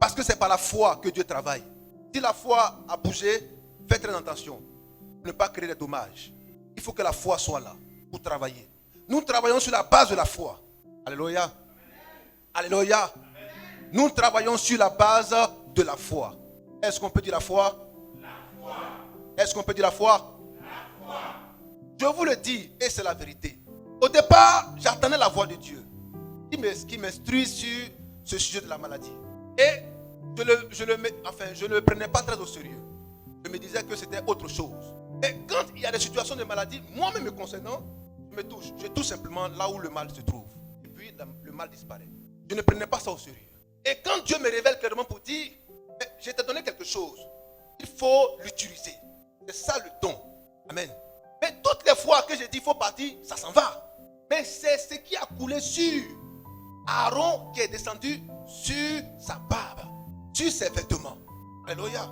Parce que c'est par la foi que Dieu travaille. Si la foi a bougé, faites très attention. Ne pas créer des dommages. Il faut que la foi soit là pour travailler. Nous travaillons sur la base de la foi. Alléluia. Alléluia. Nous travaillons sur la base de la foi. Est-ce qu'on peut dire la foi? La foi. Est-ce qu'on peut dire la foi? La foi. Je vous le dis, et c'est la vérité. Au départ, j'attendais la voix de Dieu qui m'instruit sur ce sujet de la maladie. Et je ne le prenais pas très au sérieux. Je me disais que c'était autre chose. Et quand il y a des situations de maladie, moi-même me concernant, je me touche. Je touche simplement là où le mal se trouve. Et puis le mal disparaît. Je ne prenais pas ça au sérieux. Et quand Dieu me révèle clairement pour dire, je t'ai donné quelque chose, il faut l'utiliser. C'est ça le don. Amen. Mais toutes les fois que j'ai dit il faut partir, ça s'en va. Mais c'est ce qui a coulé sur Aaron qui est descendu sur sa barbe, sur ses vêtements. Alléluia.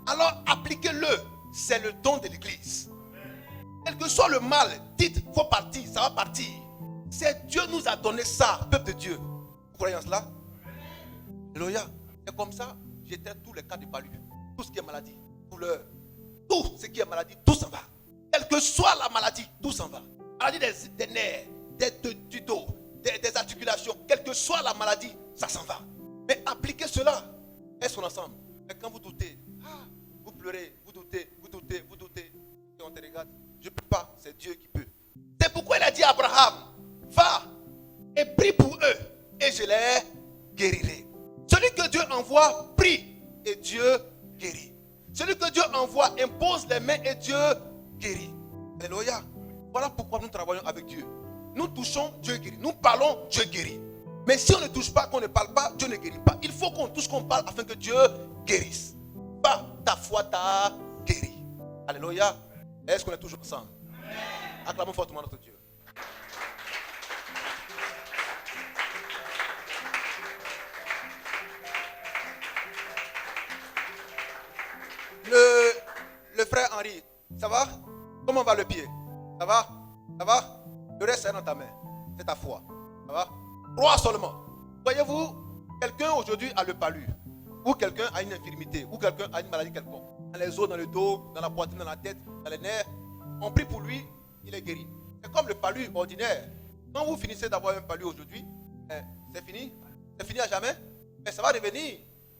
Alors appliquez-le. C'est le don de l'église. Quel que soit le mal, dites, il faut partir, ça va partir. C'est Dieu nous a donné ça, peuple de Dieu. Vous croyez en cela? Alléluia. Et comme ça, j'étais tous les cas de palu. Tout ce qui est maladie, douleur, tout ce qui est maladie, tout s'en va. Quelle que soit la maladie, tout s'en va. Maladie des nerfs, du dos, des articulations, quelle que soit la maladie, ça s'en va. Mais appliquez cela. Est-ce qu'on est ensemble? Et quand vous doutez, vous pleurez, vous doutez. Et on te regarde. Je ne peux pas, c'est Dieu qui peut. C'est pourquoi il a dit à Abraham, va et prie pour eux et je les guérirai. Celui que Dieu envoie, prie et Dieu guérit. Celui que Dieu envoie, impose les mains et Dieu guérit. Alléluia. Voilà pourquoi nous travaillons avec Dieu. Nous touchons, Dieu guérit. Nous parlons, Dieu guérit. Mais si on ne touche pas, qu'on ne parle pas, Dieu ne guérit pas. Il faut qu'on touche, qu'on parle afin que Dieu guérisse. Pas ta foi t'a guéri. Alléluia. Est-ce qu'on est toujours ensemble? Acclamons fortement notre Dieu. Le frère Henri, ça va? Comment va le pied? Ça va? Ça va? Le reste est dans ta main. C'est ta foi. Ça va? Crois seulement. Voyez-vous, quelqu'un aujourd'hui a le palu. Ou quelqu'un a une infirmité. Ou quelqu'un a une maladie quelconque. Dans les os, dans le dos, dans la poitrine, dans la tête, dans les nerfs. On prie pour lui, il est guéri. C'est comme le palu ordinaire. Quand vous finissez d'avoir un palu aujourd'hui, c'est fini. C'est fini à jamais. Mais ça va revenir.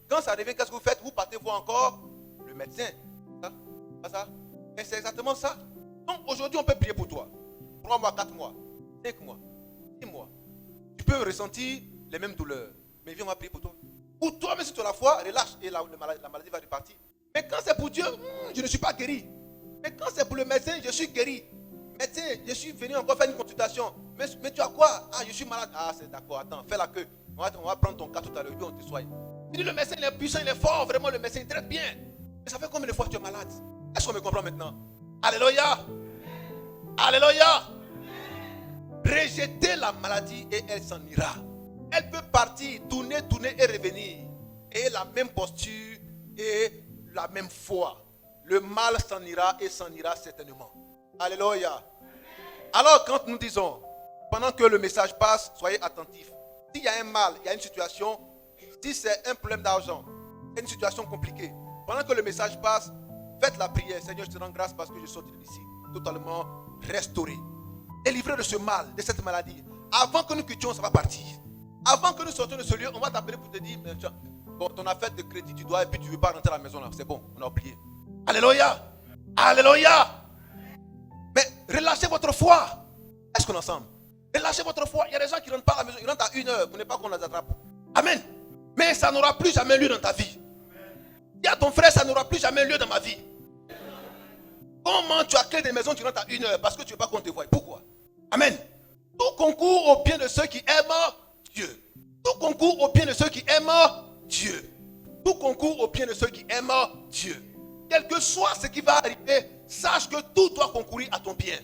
Quand ça revient, qu'est-ce que vous faites? Vous partez voir encore le médecin. Ça? Pas ça? Et c'est exactement ça. Donc aujourd'hui, on peut prier pour toi. 3 mois, 4 mois, 5 mois, 6 mois. Tu peux ressentir les mêmes douleurs. Mais viens, on va prier pour toi. Pour toi, même si tu as la foi, relâche et la maladie va repartir. Mais quand c'est pour Dieu, je ne suis pas guéri. Mais quand c'est pour le médecin, je suis guéri. Médecin, je suis venu encore faire une consultation. Mais tu as quoi? Ah, je suis malade. Ah, c'est d'accord, attends, fais la queue. On va prendre ton cas tout à l'heure, puis on te soigne. Tu dis le médecin il est puissant, il est fort, vraiment le médecin il traite bien. Mais ça fait combien de fois que tu es malade? Est-ce qu'on me comprend maintenant? Alléluia. Alléluia. Rejetez la maladie et elle s'en ira. Elle peut partir, tourner et revenir. Et la même posture et la même foi. Le mal s'en ira et s'en ira certainement. Alléluia. Alors quand nous disons, pendant que le message passe, soyez attentifs. S'il y a un mal, il y a une situation, si c'est un problème d'argent, une situation compliquée, pendant que le message passe, faites la prière. Seigneur, je te rends grâce parce que je sors d'ici totalement restauré. Délivré de ce mal, de cette maladie. Avant que nous quittions, ça va partir. Avant que nous sortions de ce lieu, on va t'appeler pour te dire, bon, ton affaire de crédit, tu dois, et puis tu ne veux pas rentrer à la maison là. C'est bon, on a oublié. Alléluia. Alléluia. Mais relâchez votre foi. Est-ce qu'on est ensemble? Relâchez votre foi. Il y a des gens qui ne rentrent pas à la maison. Ils rentrent à 1h pour ne pas qu'on les attrape. Amen. Mais ça n'aura plus jamais lieu dans ta vie. Dis à ton frère, ça n'aura plus jamais lieu dans ma vie. Comment tu as créé des maisons, tu rentres à 1h parce que tu ne veux pas qu'on te voie? Pourquoi? Amen. Tout concourt au bien de ceux qui aiment Dieu. Tout concourt au bien de ceux qui aiment Dieu. Tout concourt au bien de ceux qui aiment Dieu. Quel que soit ce qui va arriver, sache que tout doit concourir à ton bien.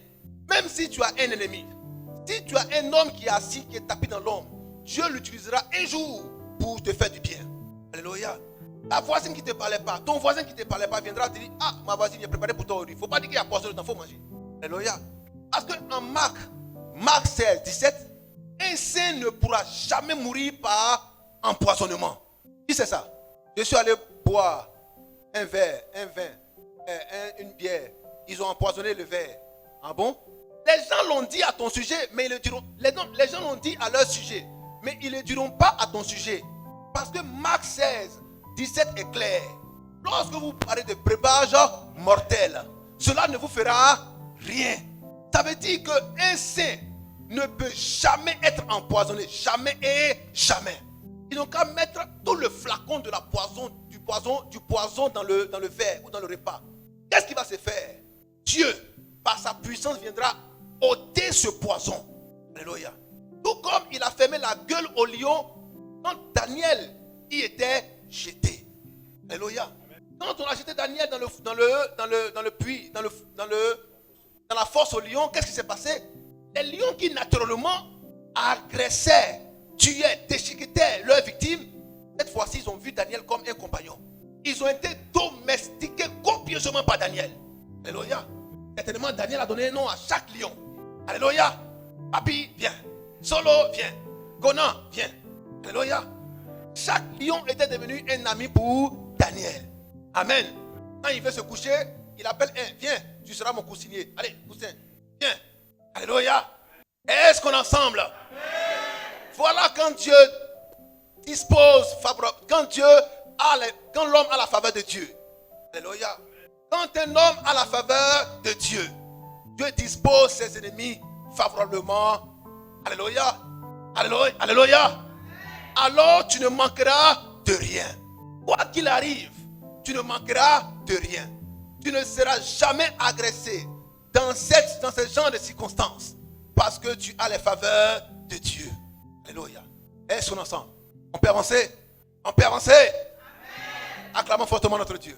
Même si tu as un ennemi, si tu as un homme qui est assis, qui est tapis dans l'ombre, Dieu l'utilisera un jour pour te faire du bien. Alléluia. Ta voisine qui ne te parlait pas, ton voisin qui ne te parlait pas viendra te dire, ah, ma voisine, il est préparé pour toi aujourd'hui. Il ne faut pas dire qu'il y a poisson dedans, il faut manger. Alléluia. Parce qu'en Marc 16, 17, un saint ne pourra jamais mourir par empoisonnement. Qui c'est ça? Je suis allé boire un verre, un vin, une bière. Ils ont empoisonné le verre. Ah bon? Les gens l'ont dit à ton sujet, mais ils le diront. Les gens l'ont dit à leur sujet, mais ils ne le diront pas à ton sujet. Parce que Marc 16, 17 est clair. Lorsque vous parlez de breuvage mortel, cela ne vous fera rien. Ça veut dire qu'un saint ne peut jamais être empoisonné. Jamais et jamais. Ils n'ont qu'à mettre tout le flacon de la poison, du poison dans le verre ou dans le repas. Qu'est-ce qui va se faire? Dieu, par sa puissance, viendra ôter ce poison. Alléluia. Tout comme il a fermé la gueule au lion quand Daniel y était jeté. Alléluia. Quand on a jeté Daniel dans le puits, dans la fosse au lion, qu'est-ce qui s'est passé? Les lions qui naturellement agressaient, tuaient, déchiquetaient leurs victimes, cette fois-ci ils ont vu Daniel comme un compagnon. Ils ont été domestiqués copieusement par Daniel. Alléluia. Certainement Daniel a donné un nom à chaque lion. Alléluia. Papi, viens. Solo, viens. Gonan, viens. Alléluia. Chaque lion était devenu un ami pour Daniel. Amen. Quand il veut se coucher, il appelle un. Viens, tu seras mon coussinier. Allez, coussin. Viens. Alléluia. Est-ce qu'on est ensemble? Voilà quand Dieu dispose, quand l'homme a la faveur de Dieu. Alléluia. Quand un homme a la faveur de Dieu, Dieu dispose ses ennemis favorablement. Alléluia. Alléluia. Alléluia. Alors tu ne manqueras de rien. Quoi qu'il arrive, tu ne manqueras de rien. Tu ne seras jamais agressé dans ce genre de circonstances parce que tu as les faveurs de Dieu. Alléluia. Est-ce qu'on est ensemble? On peut avancer? On peut avancer? Acclamons fortement notre Dieu.